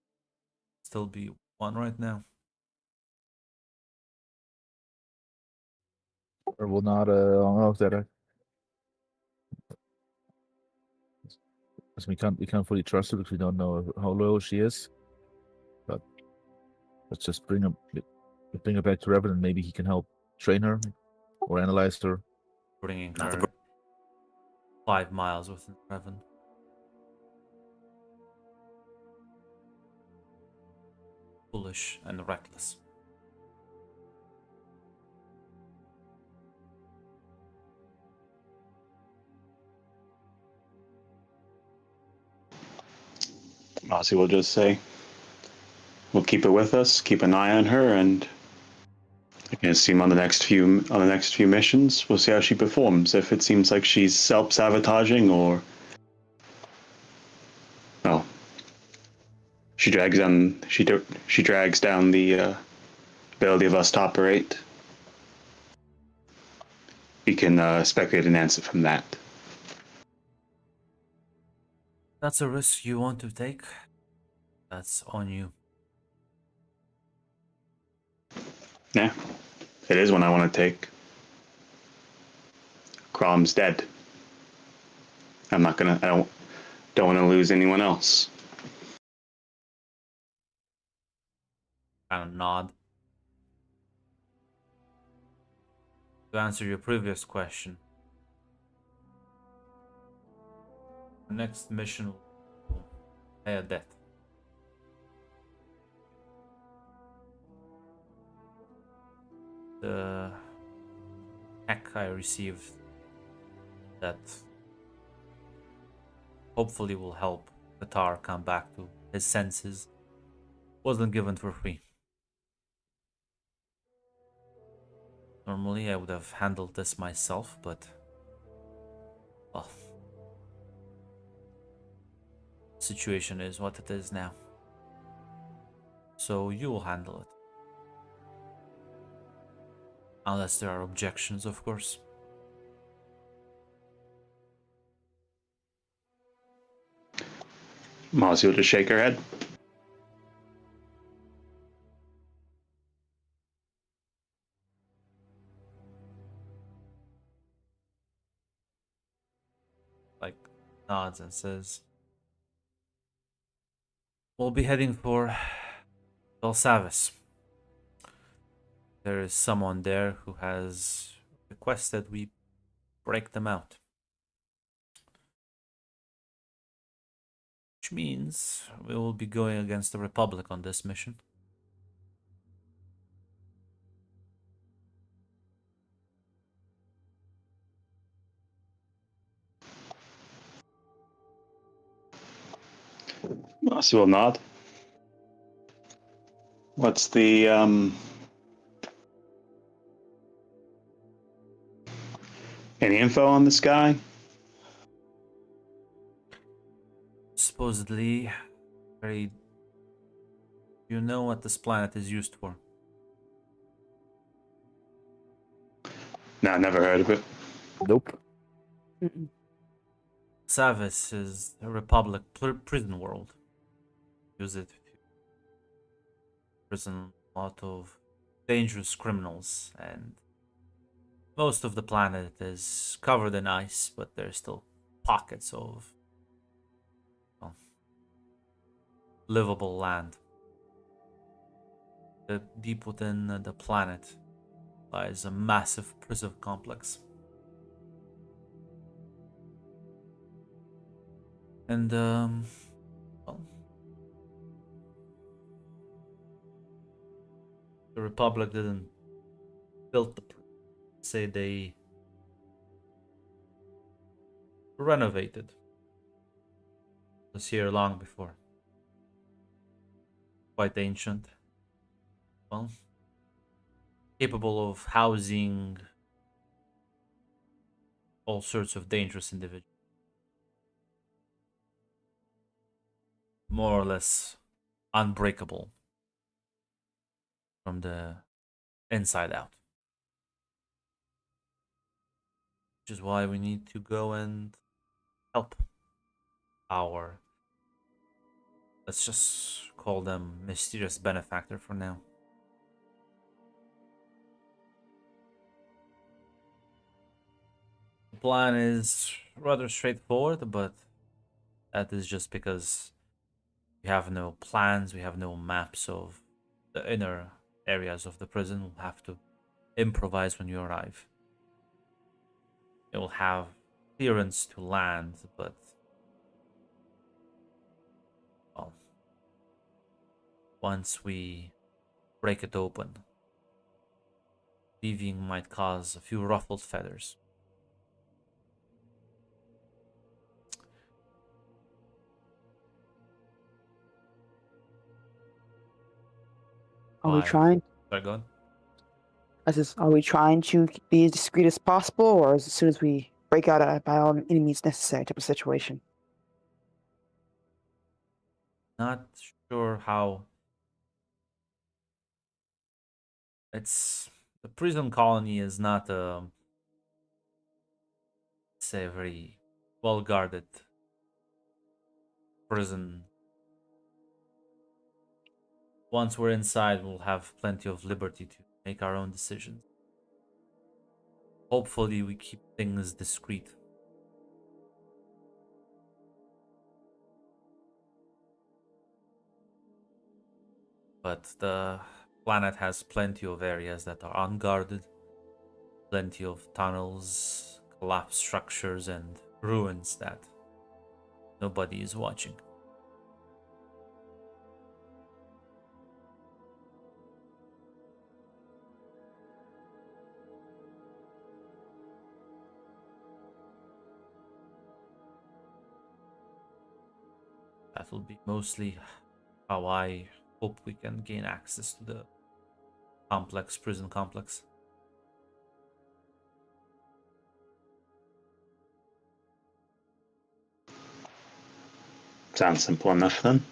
still be one right now. Or will not know that because we can't fully trust her because we don't know how loyal she is. But let's just bring her back to Revan, and maybe he can help train her or analyze her. Bringing her 5 miles within Revan. Foolish and reckless. Ozzy will just say, we'll keep it with us, keep an eye on her, and I can see him on the next few missions. We'll see how she performs. If it seems like she's self-sabotaging, or well, she drags down the ability of us to operate. We can speculate an answer from that. That's a risk you want to take. That's on you. Yeah, it is one I want to take. Crom's dead. I don't want to lose anyone else. Kind of nod. To answer your previous question, the next mission will pay a debt. The hack I received that hopefully will help Qatar come back to his senses wasn't given for free. Normally I would have handled this myself, but well, situation is what it is now. So you will handle it. Unless there are objections, of course. Mozzie will just shake her head. nods and says, "We'll be heading for Belsavis. There is someone there who has requested we break them out. Which means we will be going against the Republic on this mission." Marcy will nod. What's the any info on this guy? Supposedly, very. You know what this planet is used for? No, never heard of it. Nope. Mm-mm. Savis is a Republic prison world. Use it to prison a lot of dangerous criminals, and most of the planet is covered in ice, but there's still pockets of, well, livable land. Deep within the planet lies a massive prison complex. And, well, the Republic didn't build the prison. Say they renovated. It was here long before. Quite ancient. Well, capable of housing all sorts of dangerous individuals. More or less unbreakable from the inside out. Which is why we need to go and help our, let's just call them mysterious benefactor for now. The plan is rather straightforward, but that is just because we have no plans, we have no maps of the inner areas of the prison. We'll have to improvise when you arrive. It will have clearance to land, but, well, once we break it open, leaving might cause a few ruffled feathers. Are we Why? trying? Sorry, go on. Are we trying to be as discreet as possible, or as soon as we break out by all any means necessary type of situation? Not sure how. It's the prison colony is not a, say, a very well guarded prison. Once we're inside, we'll have plenty of liberty to make our own decisions. Hopefully, we keep things discreet. But the planet has plenty of areas that are unguarded, plenty of tunnels, collapsed structures, and ruins that nobody is watching. That will be mostly how I hope we can gain access to the prison complex. Sounds simple enough then.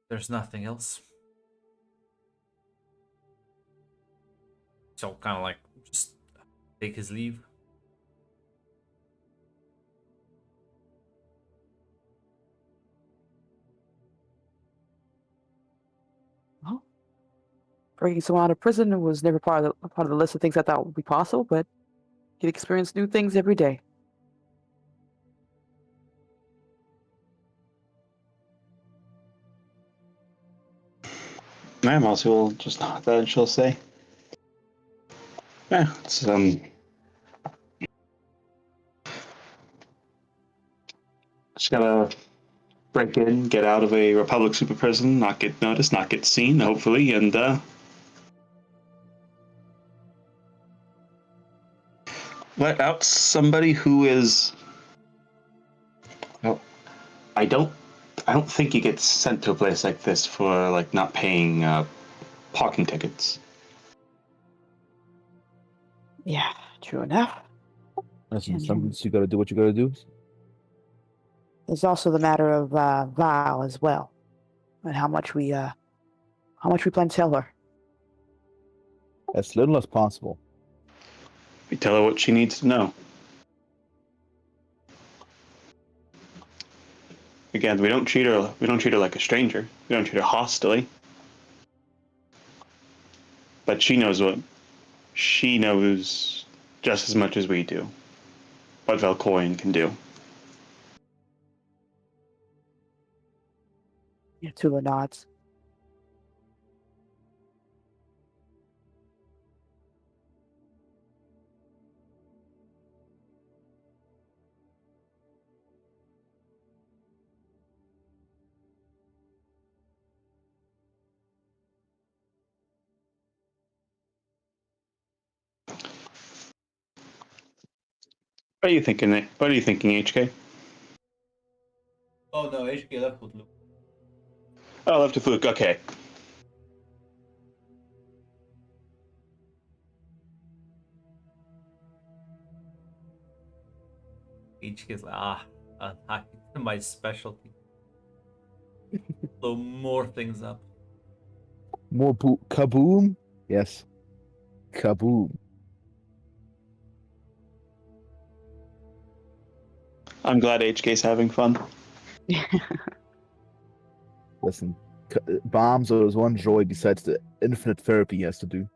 There's nothing else. So kind of like just take his leave. Breaking someone out of prison was never part of the list of things I thought would be possible, but you experience new things every day. Yeah, Mossy will just nod that and she'll say, yeah, it's, just gotta break in, get out of a Republic super prison, not get noticed, not get seen, hopefully, and let out somebody who is. Well, I don't. I don't think you get sent to a place like this for like not paying parking tickets. Yeah, true enough. Listen, And sometimes you gotta do what you gotta do. there's also the matter of Val as well, and how much we plan to tell her. As little as possible. We tell her what she needs to know. Again, we don't treat her. We don't treat her like a stranger. We don't treat her hostilely. But she knows what. She knows just as much as we do. What Valkorion can do. Yeah, Tula nods. What are you thinking? What are you thinking, HK? Oh no, HK left with Luke. Oh, left to Fluke. Okay. HK's like, my specialty. Blow more things up. More kaboom? Yes. Kaboom. I'm glad HK's having fun. Listen, bombs are his one joy besides the infinite therapy he has to do.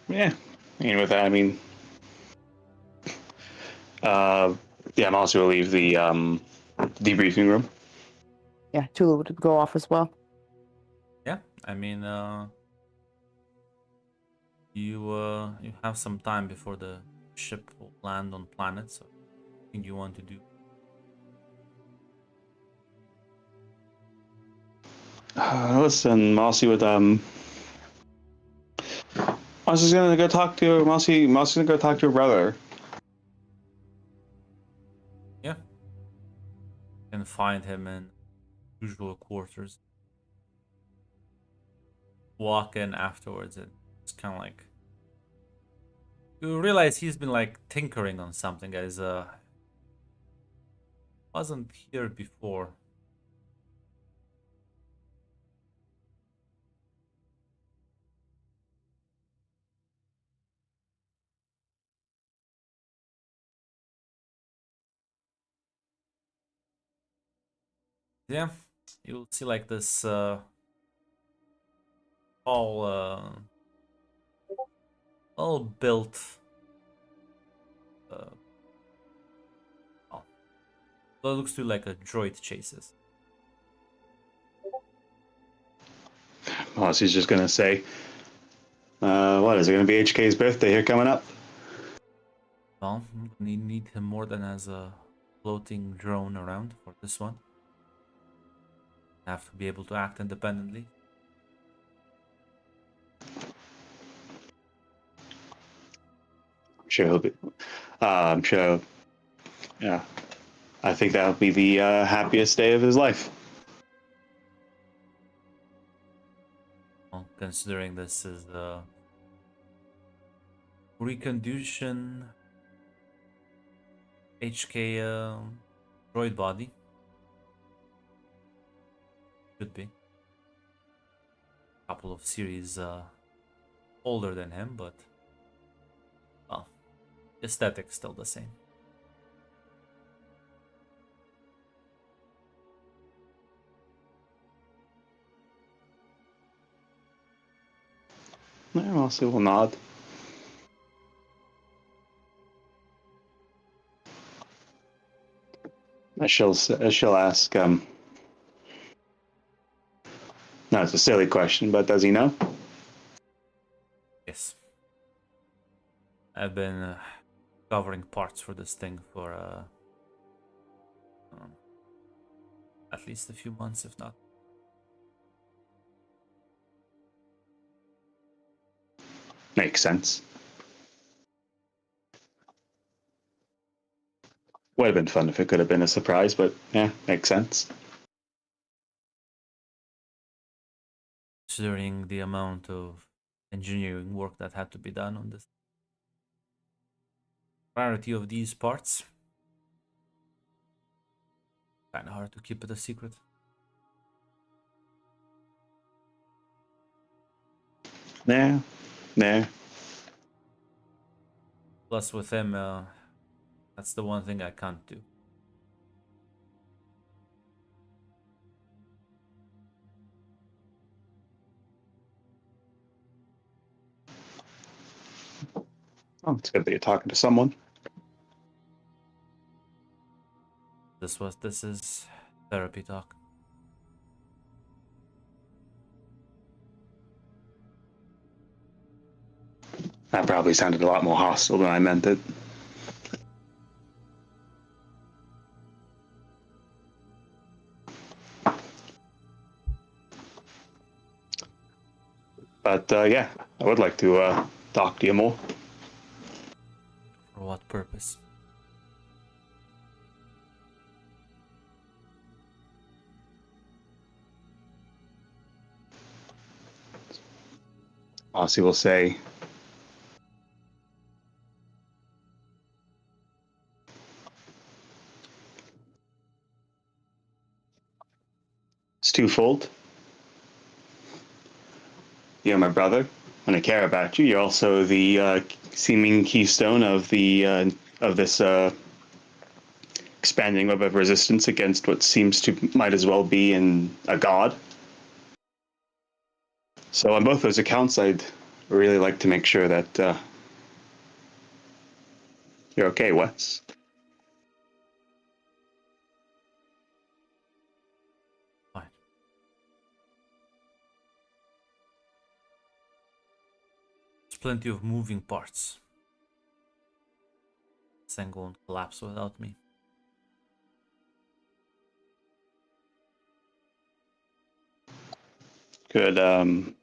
Yeah. And with that, I mean, yeah, I'm also will leave the debriefing room. Yeah, Tula would go off as well. Yeah, I mean, you have some time before the ship will land on planet, so I think you want to do. Listen, Mossy would Mossy's gonna go talk to Mossy's gonna go talk to her brother. Yeah, and find him in usual quarters. Walk in afterwards, and it's kind of like you realize he's been like tinkering on something, as wasn't here before. Yeah, you'll see like this all built uh oh, that looks to like a droid chases. Mossy's just gonna say, what is it gonna be HK's birthday here coming up? Well, we need him more than as a floating drone around for this one. Have to be able to act independently. I'm sure he'll be. I'm sure. Yeah, I think that'll be the happiest day of his life. Well, considering this is the reconduction HK droid body. Should be. Couple of series older than him, but well, Aesthetic still the same. Yeah, Marcy will nod. She'll ask. No, it's a silly question, but does he know? Yes. I've been covering parts for this thing for at least a few months, if not. Makes sense. Would have been fun if it could have been a surprise, but yeah, makes sense. Considering the amount of engineering work that had to be done on this. Rarity of these parts. Kind of hard to keep it a secret. Yeah, yeah. Plus, with him, that's the one thing I can't do. Oh, it's good that you're talking to someone. This is therapy talk. That probably sounded a lot more hostile than I meant it. But yeah, I would like to talk to you more. For what purpose? Aussie will say, it's twofold. You're my brother, and I care about you. You're also the seeming keystone of this expanding web of resistance against what seems to might as well be a god. So on both those accounts, I'd really like to make sure that you're okay, Wes. Fine. There's plenty of moving parts. This thing won't collapse without me. Could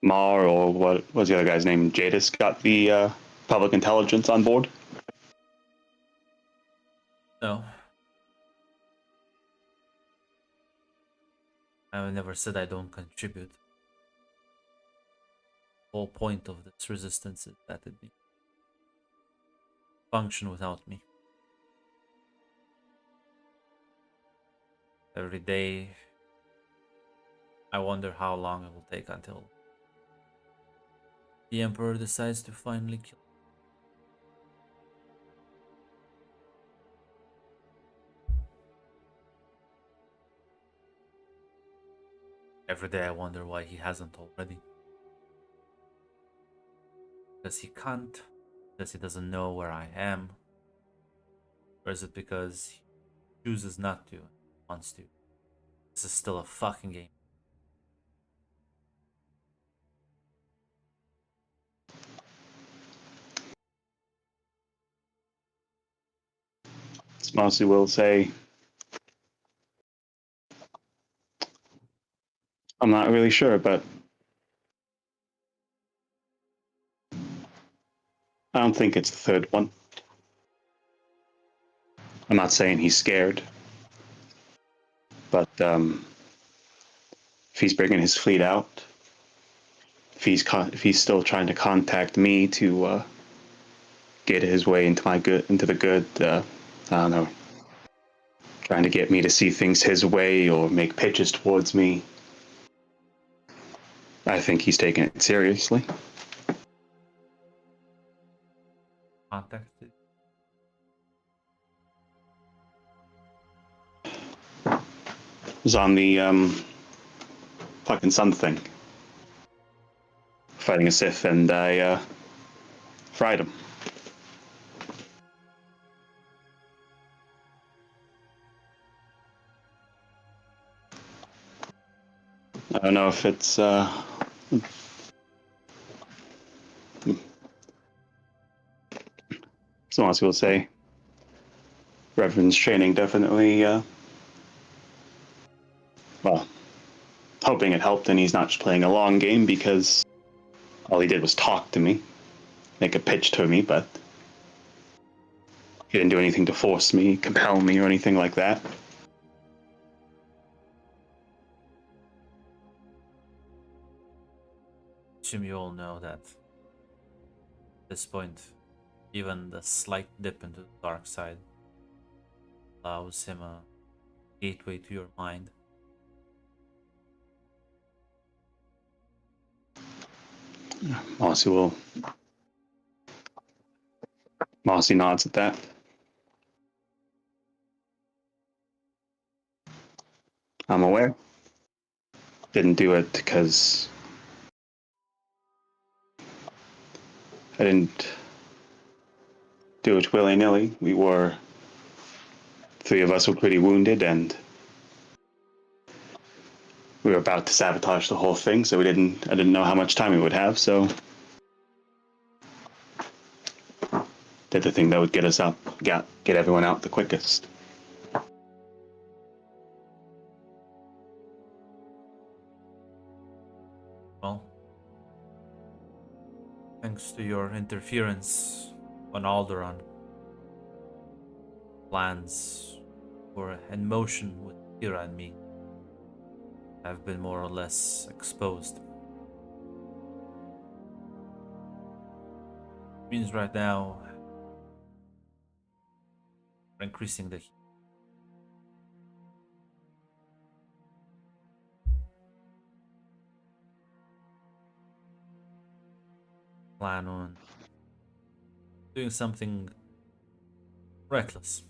Mar, or what was the other guy's name? Jadis, got the public intelligence on board? No. I never said I don't contribute. The whole point of this resistance is that it be function without me. Every day, I wonder how long it will take until the Emperor decides to finally kill. Every day I wonder why he hasn't already. Because he can't, because he doesn't know where I am, or is it because he chooses not to and wants to? This is still a fucking game. Smarcy will say, I'm not really sure, but I don't think it's the third one. I'm not saying he's scared, but if he's bringing his fleet out, if he's still trying to contact me to get his way into the good, I don't know, trying to get me to see things his way or make pitches towards me, I think he's taking it seriously. contacted? Was on the fucking sun thing, fighting a Sith, and I fried him. I don't know if it's some of people say Reverend's training definitely well, hoping it helped, and he's not just playing a long game, because all he did was talk to me, make a pitch to me, but he didn't do anything to force me, compel me, or anything like that. Assume you all know that at this point, even the slight dip into the dark side allows him a gateway to your mind. Mossy nods at that. I'm aware. Didn't do it because I didn't do it willy-nilly. Three of us were pretty wounded, and we were about to sabotage the whole thing, so I didn't know how much time we would have, so did the thing that would get us up, get everyone out the quickest. Well, thanks to your interference on Alderaan, plans were in motion with Kira and me have been more or less exposed. Means right now we're increasing the heat. Plan on doing something reckless.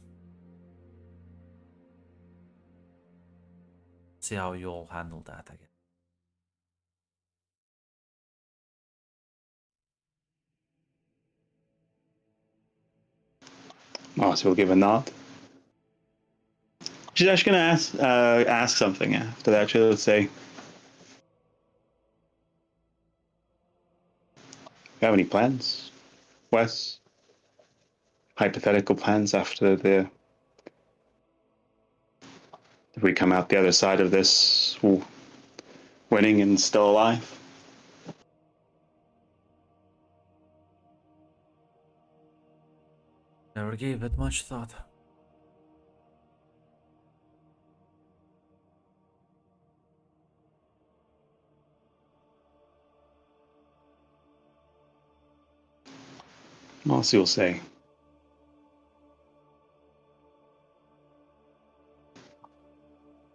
See how you all handle that again. Mossy will give a nod. She's actually gonna ask something after that. She'll say, "You have any plans, Wes? Hypothetical plans after if we come out the other side of this winning and still alive?" Never gave it much thought. Mossy will say,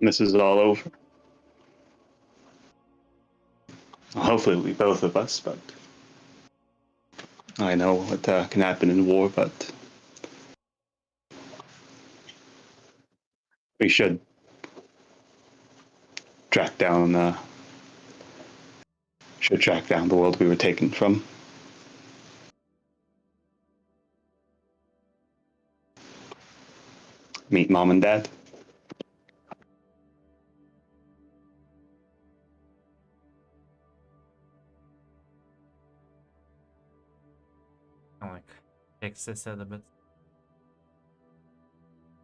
"This is all over. Hopefully, it'll be both of us, but I know what can happen in war, but we should track down the world we were taken from." Meet mom and dad. Kind of like takes his head a bit.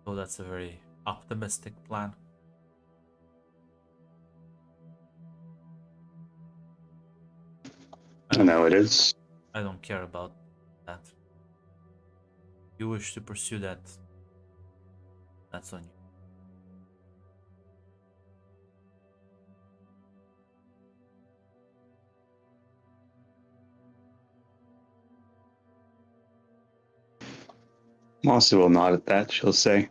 So that's a very optimistic plan. I know it is. I don't care about that. If you wish to pursue that, that's on you. Mossy will nod at that. She'll say,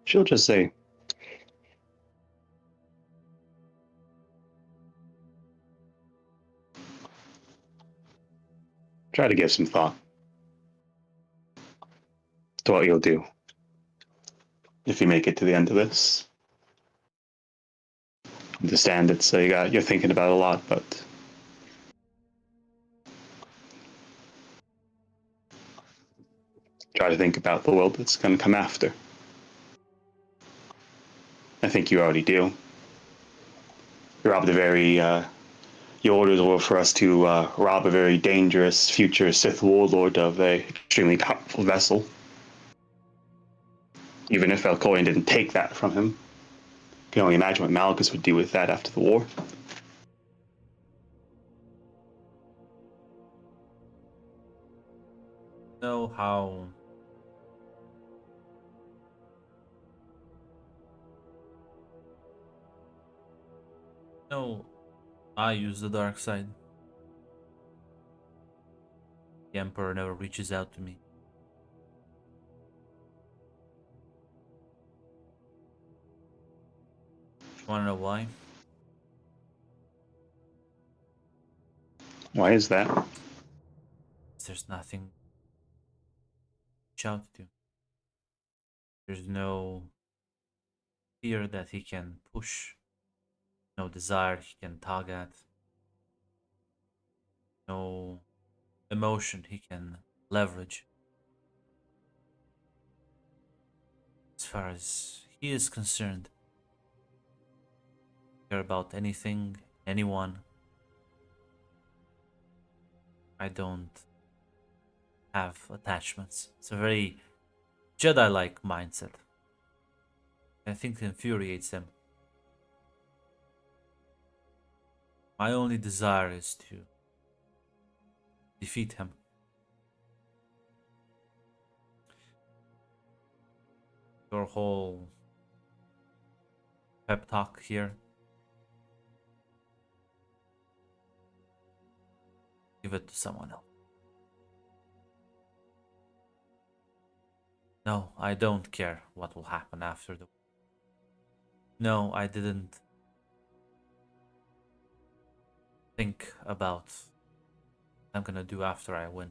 she'll just say, try to give some thought to what you'll do if you make it to the end of this. Understand it's you're thinking about a lot, but try to think about the world that's going to come after. I think you already do. You robbed a very. Your orders were for us to rob a very dangerous future Sith warlord of a extremely powerful vessel. Even if Valkorion didn't take that from him, you can only imagine what Malchus would do with that after the war. Know how no I use the dark side. The Emperor never reaches out to me. Wanna know why? Why is that? There's nothing to reach out to. There's no fear that he can push, no desire he can tug at, no emotion he can leverage. As far as he is concerned, care about anything, anyone. I don't have attachments. It's a very Jedi-like mindset. I think it infuriates them. My only desire is to defeat him. Your whole pep talk here, give it to someone else. No, I don't care what will happen after the... No, I didn't think about what I'm gonna do after I win.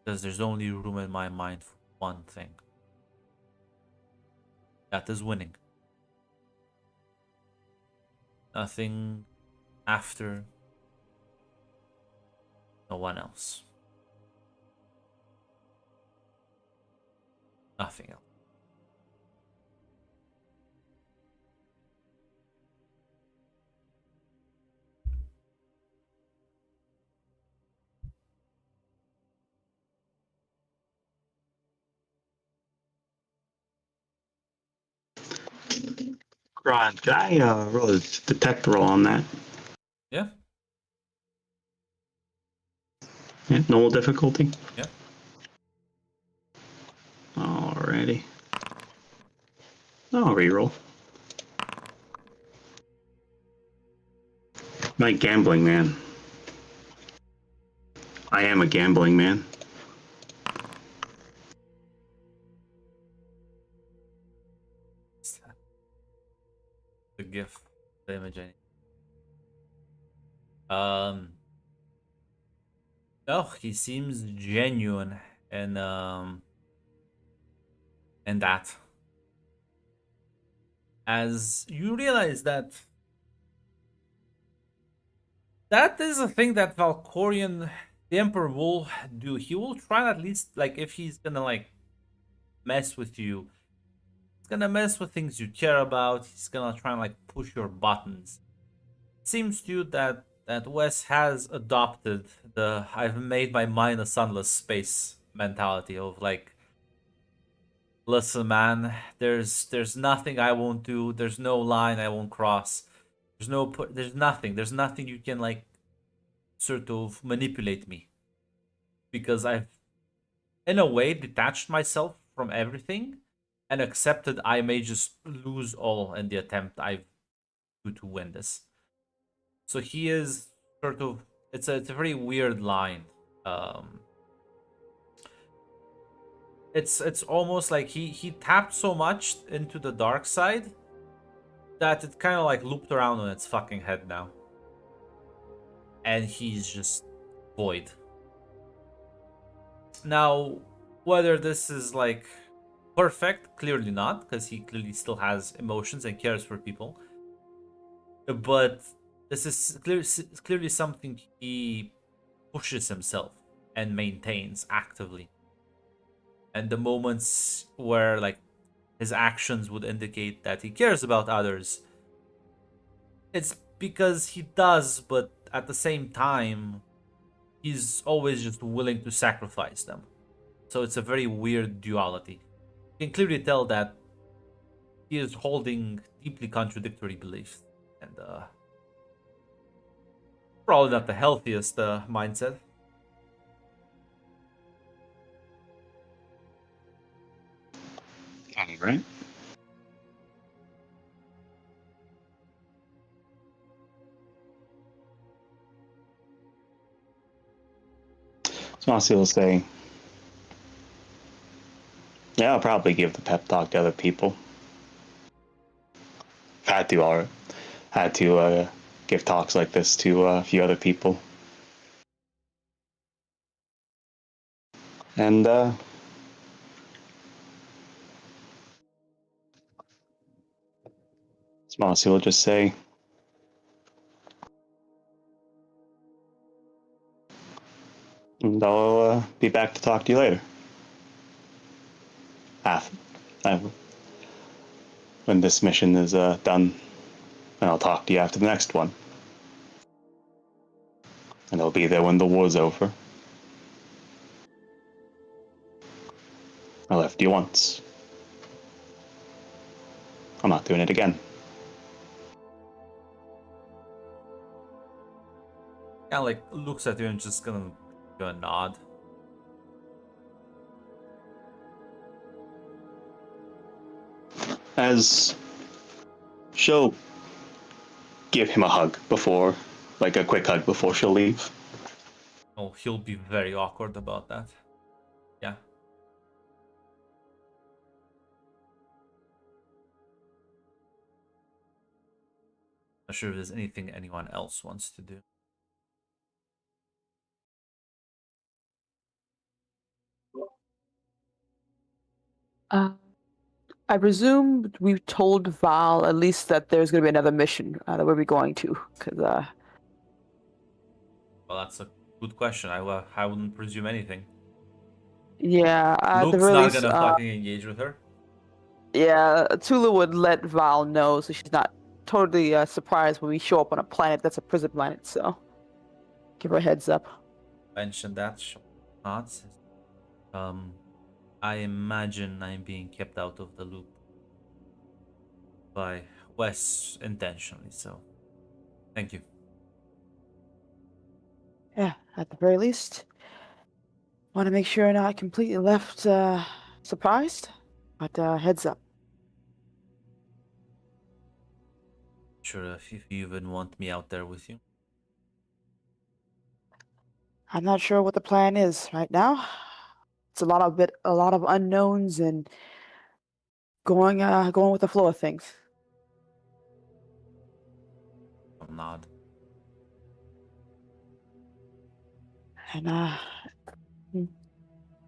Because there's only room in my mind for one thing. That is winning. Nothing after. No one else. Nothing else. Ron, can I roll a detect roll on that? Yeah, Yeah, normal difficulty? yeah. Alrighty. I'll reroll. My gambling man. I am a gambling man. The GIF, the image. No, he seems genuine in that. As you realize that is a thing that Valkorion, the Emperor, will do. He will try at least, like, if he's gonna like mess with you, he's gonna mess with things you care about. He's gonna try and like push your buttons. It seems to you that Wes has adopted the "I've made my mind a sunless space" mentality of like, listen, man, there's nothing I won't do. There's no line I won't cross. There's nothing. There's nothing you can like sort of manipulate me, because I've in a way detached myself from everything and accepted I may just lose all in the attempt I do to win this. So he is sort of, it's a very weird line. It's almost like he tapped so much into the dark side that it kind of like looped around on its fucking head now. and he's just void. Now, whether this is like perfect, clearly not, because he clearly still has emotions and cares for people. But this is clearly something he pushes himself and maintains actively. And the moments where like his actions would indicate that he cares about others, it's because he does, but at the same time, he's always just willing to sacrifice them. So it's a very weird duality. You can clearly tell that he is holding deeply contradictory beliefs, and probably not the healthiest mindset. All right. So Marcy will say, "Yeah, I'll probably give the pep talk to other people. Had to, or had to give talks like this to a few other people, and Marcy will just say." And I'll be back to talk to you later. After, when this mission is done, and I'll talk to you after the next one. And I'll be there when the war's over. I left you once. I'm not doing it again. Kind of like looks at you and just gonna give a nod. As she'll give him a hug before, like a quick hug before she'll leave. Oh, he'll be very awkward about that. Yeah. Not sure if there's anything anyone else wants to do. I presume we've told Val at least that there's going to be another mission that we'll be going to, because Well, that's a good question. I wouldn't presume anything. yeah, at the Luke's very not least, gonna fucking engage with her. yeah, Tula would let Val know so she's not totally surprised when we show up on a planet that's a prison planet. So give her a heads up. Mention that. Not. I imagine I'm being kept out of the loop by Wes intentionally. So, thank you. Yeah, at the very least, want to make sure I'm not completely left surprised. But heads up. Sure, if you even want me out there with you. I'm not sure what the plan is right now. It's a lot of unknowns and going with the flow of things. I'll nod. And At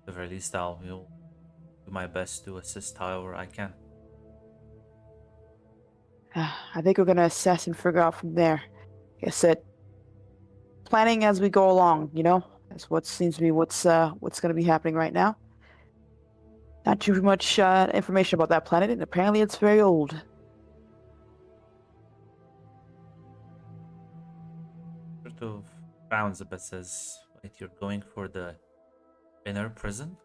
the very least, I'll do my best to assist however I can. I think we're gonna assess and figure out from there. Like I said, planning as we go along. That's what seems to be what's gonna be happening right now. Not too much information about that planet, and apparently it's very old. Sort of frowns a bit, says, "Wait, you're going for the inner prison?"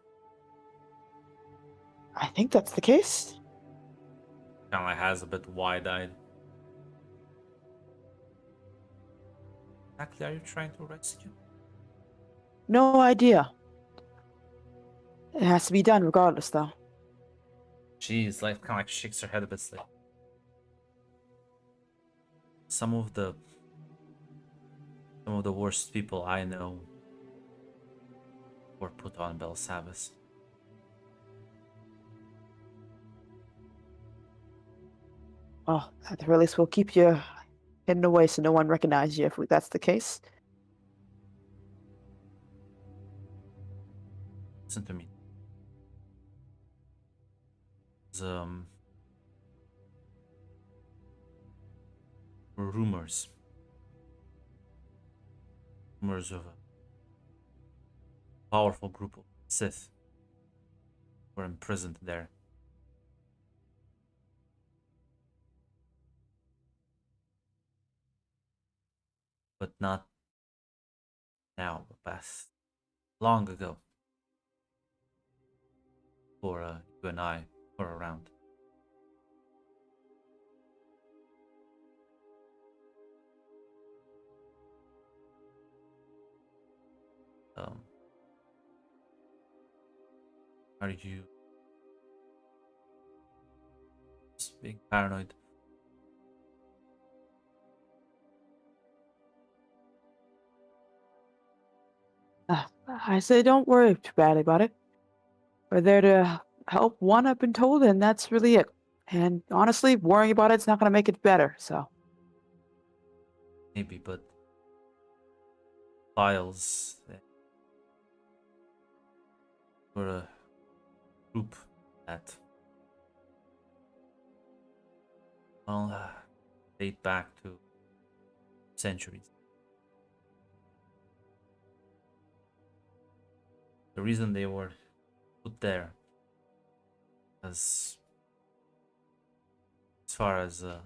I think that's the case. Kind of has a bit wide-eyed. Exactly, are you trying to rescue? No idea. It has to be done regardless, though. She's like kind of like shakes her head a bit. Like some of the worst people I know were put on Bel Sabbath. Well, at the very least, we'll keep you hidden away so no one recognizes you if that's the case. Listen to me. Rumors. Rumors of a powerful group of Sith were imprisoned there. But not now, but past long ago. Before you and I were around. Are you just being paranoid? I say don't worry too badly about it. We're there to help one, I've been told, and that's really it. And honestly, worrying about it's not going to make it better, so. Maybe, but files were a group that date back to centuries. The reason they were put there, as far as the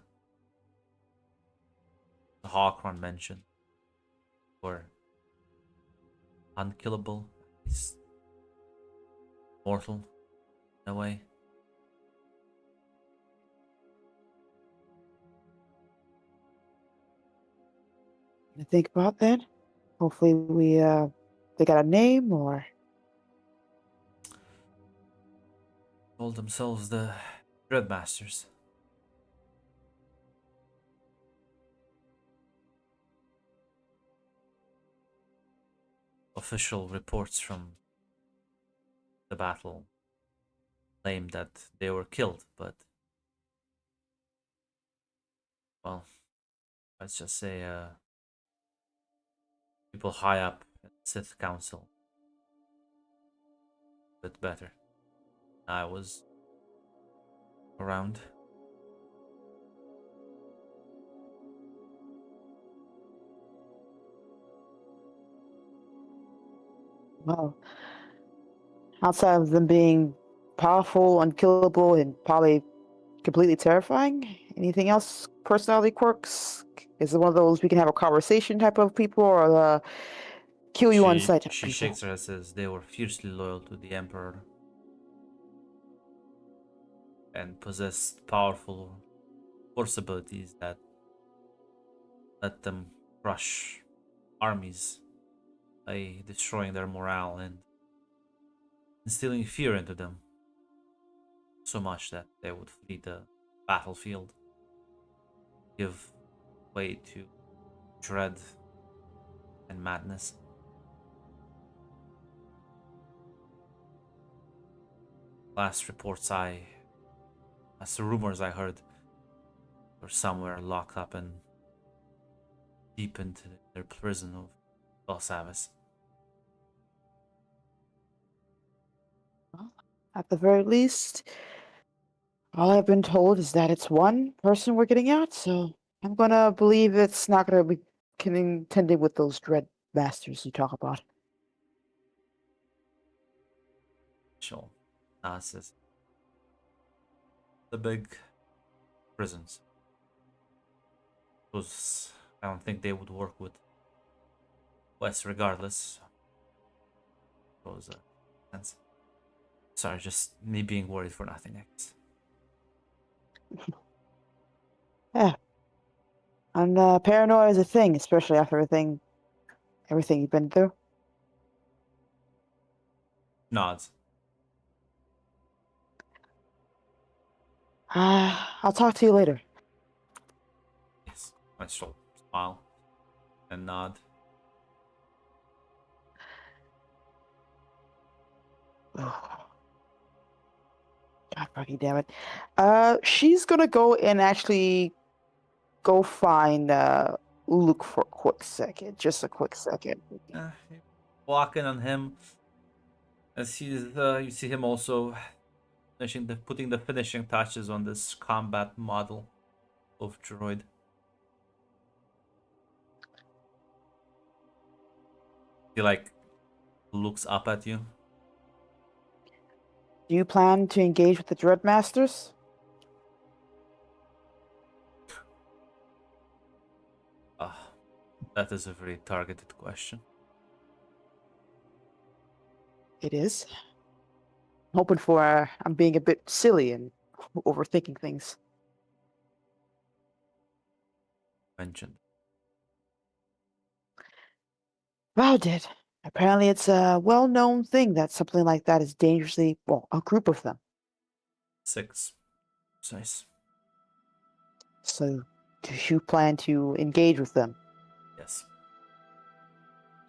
Hawkron mentioned, were unkillable, at least mortal in a way. To think about that. Hopefully they got a name or. Called themselves the Dreadmasters. Official reports from the battle claim that they were killed, but well, let's just say people high up at Sith Council a bit better. I was around. Well, outside of them being powerful, unkillable, and probably completely terrifying, anything else? Personality quirks? Is it one of those we can have a conversation type of people, or kill you on sight type of She people? shakes her head and says they were fiercely loyal to the Emperor and possessed powerful force abilities that let them crush armies by destroying their morale and instilling fear into them so much that they would flee the battlefield, give way to dread and madness. Last reports as the rumors I heard, were somewhere locked up and deep into their prison of Belsavis. Well, at the very least, all I've been told is that it's one person we're getting at, so I'm gonna believe it's not gonna be contending with those dread masters you talk about. Sure. Says the big prisons. Because I don't think they would work with West regardless. Those sense. Sorry, just me being worried for nothing, I guess. Yeah. And paranoia is a thing, especially after everything you've been through. Nods. I'll talk to you later. Yes. I shall smile and nod. God fucking damn it. She's gonna go and actually go find Luke for a quick second. Just a quick second. Walking on him. As you see him also putting the finishing touches on this combat model of droid. He like looks up at you. Do you plan to engage with the Dreadmasters? Ah, that is a very targeted question. It is. I'm hoping for I'm being a bit silly and overthinking things. Mentioned. Val did. Apparently, it's a well-known thing that something like that is dangerously, well, a group of them. 6. Precise. So, do you plan to engage with them? Yes.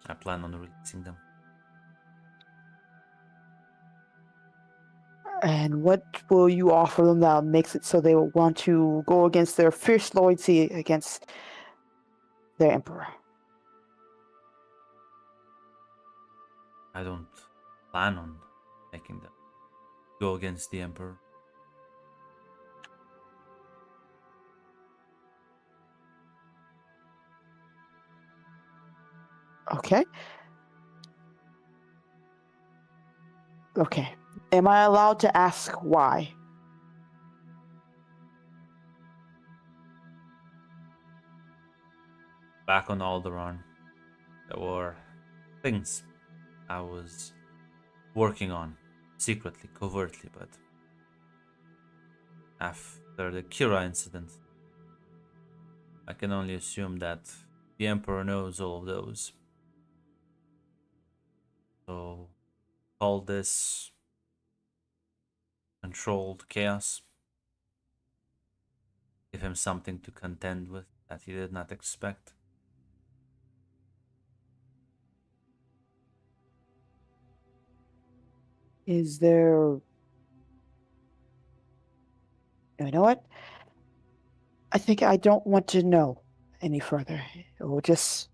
I plan on releasing them. And what will you offer them that makes it so they will want to go against their fierce loyalty against their emperor? I don't plan on making them go against the Emperor. Okay. Okay. Am I allowed to ask why? Back on Alderaan, there were things I was working on secretly, covertly, but after the Kira incident, I can only assume that the Emperor knows all of those. So, call this controlled chaos. Give him something to contend with that he did not expect. Is there... You know what? I think I don't want to know any further. It will just...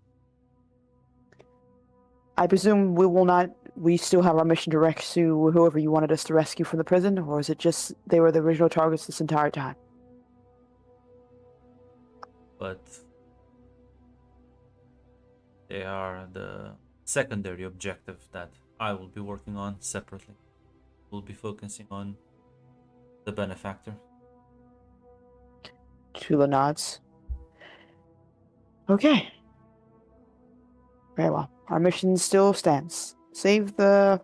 I presume we will not... We still have our mission to rescue whoever you wanted us to rescue from the prison, or is it just they were the original targets this entire time? But they are the secondary objective that I will be working on separately. We'll be focusing on the benefactor. Tula nods. Okay. Very well. Our mission still stands. Save the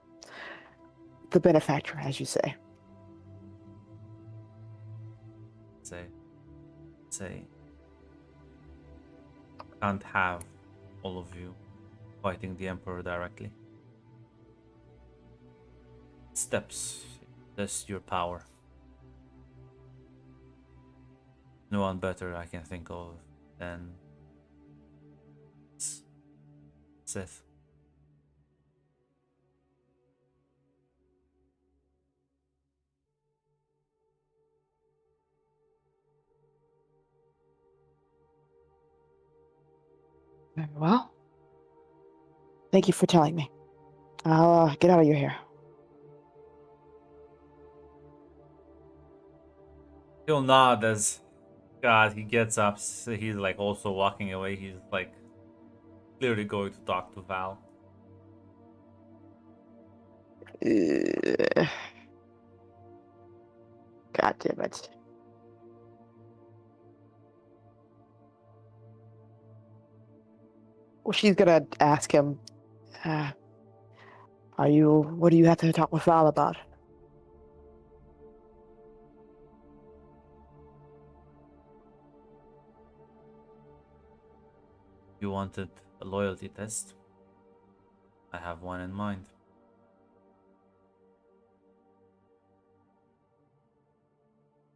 benefactor, as you say. Say, can't have all of you fighting the Emperor directly. Steps, test your power. No one better I can think of than Sith. Very well. Thank you for telling me. I'll get out of your hair. He'll nod as God he gets up. So he's like also walking away. He's like clearly going to talk to Val. God damn it. Well, she's gonna ask him, what do you have to talk with Val about? You wanted a loyalty test? I have one in mind.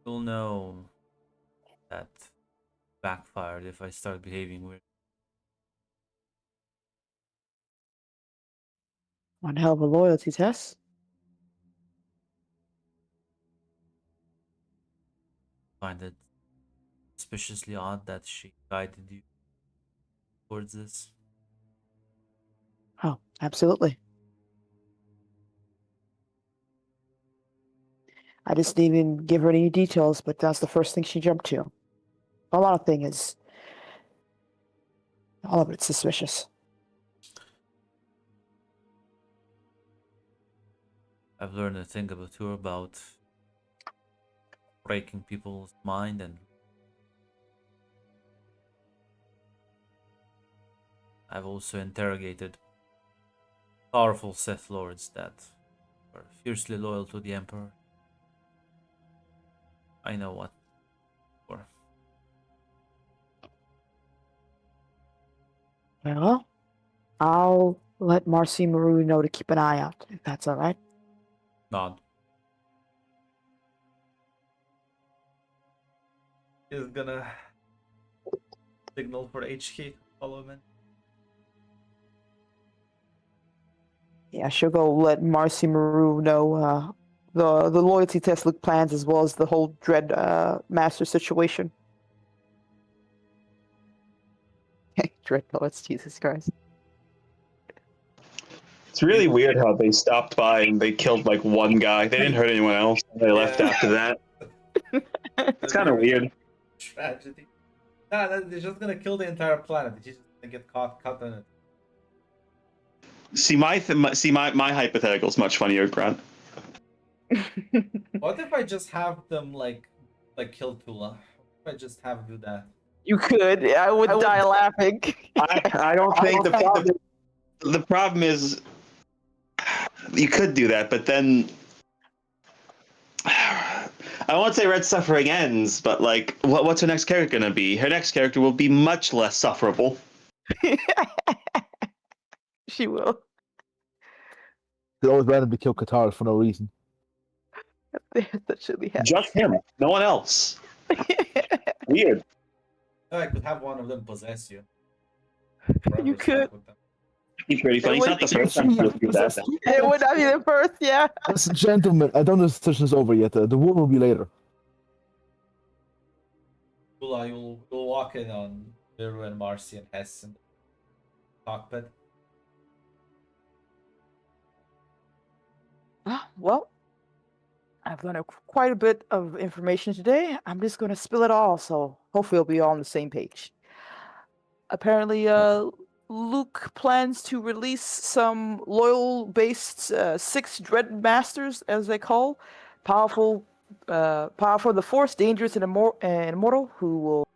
You'll know that backfired if I start behaving weird. One hell of a loyalty test. Find it suspiciously odd that she guided you towards this. Oh, absolutely. I just didn't even give her any details, but that's the first thing she jumped to. A lot of things. All of it's suspicious. I've learned a thing or two about breaking people's mind, and I've also interrogated powerful Sith lords that are fiercely loyal to the Emperor. I know what for. Well, I'll let Marcy Maru know to keep an eye out, if that's all right. Nod. Is gonna signal for HK to follow him in. Yeah, she'll go let Marcy Maru know the loyalty test look plans as well as the whole Dread Master situation. Dread Lords, Jesus Christ. It's really weird how they stopped by and they killed like one guy. They didn't hurt anyone else. They left Yeah. after that. It's kind of weird. Tragedy. Nah, they're just gonna kill the entire planet. He's just gonna get caught in it. See, my hypothetical is much funnier, Grant. What if I just have them like kill Tula? What if I just have do that? You could. I would die laughing. I don't think the problem is you could do that, but then I won't say Red Suffering ends, but like, what's her next character gonna be? Her next character will be much less sufferable. She will. They always randomly kill Qatar for no reason. That should be happening. Just him, no one else. Weird. I could have one of them possess you. You could. He's pretty funny. He's not the first time to do that. It would not be the first, yeah. Listen, gentlemen, I don't know if this discussion is over yet. The war will be later. Tula, you'll walk in on Viru and Marcy and Hess in the cockpit. Well, I've learned quite a bit of information today. I'm just going to spill it all, so hopefully we'll be all on the same page. Apparently, Luke plans to release some loyal-based 6 Dread Masters, as they call, powerful the Force, dangerous and immortal, who will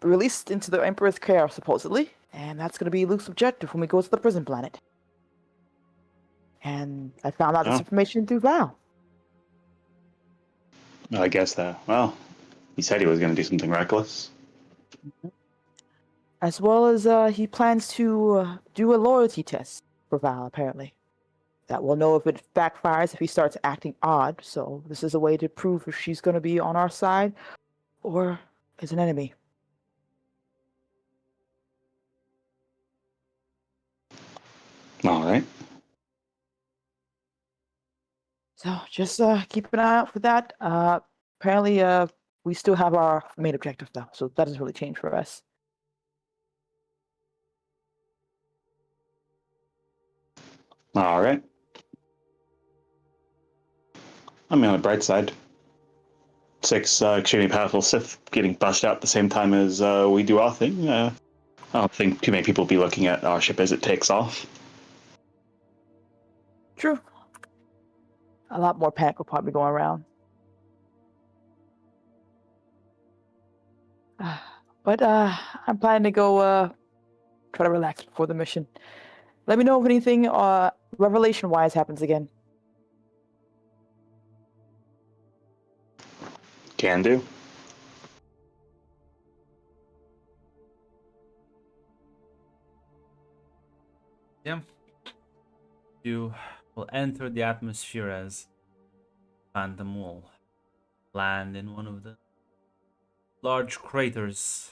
be released into the Emperor's care, supposedly. And that's going to be Luke's objective when we go to the prison planet. And I found out this information through Val. I guess that. Well, he said he was going to do something reckless. As well as he plans to do a loyalty test for Val, apparently. That will know if it backfires if he starts acting odd. So this is a way to prove if she's going to be on our side or is an enemy. All right. So just keep an eye out for that. Apparently, we still have our main objective, though, so that doesn't really change for us. All right. I mean, on the bright side, 6 extremely powerful Sith getting bushed out at the same time as we do our thing. I don't think too many people will be looking at our ship as it takes off. True. A lot more panic will probably go around. But I'm planning to go try to relax before the mission. Let me know if anything revelation-wise happens again. Can do. Yeah. You will enter the atmosphere as Phantom will land in one of the large craters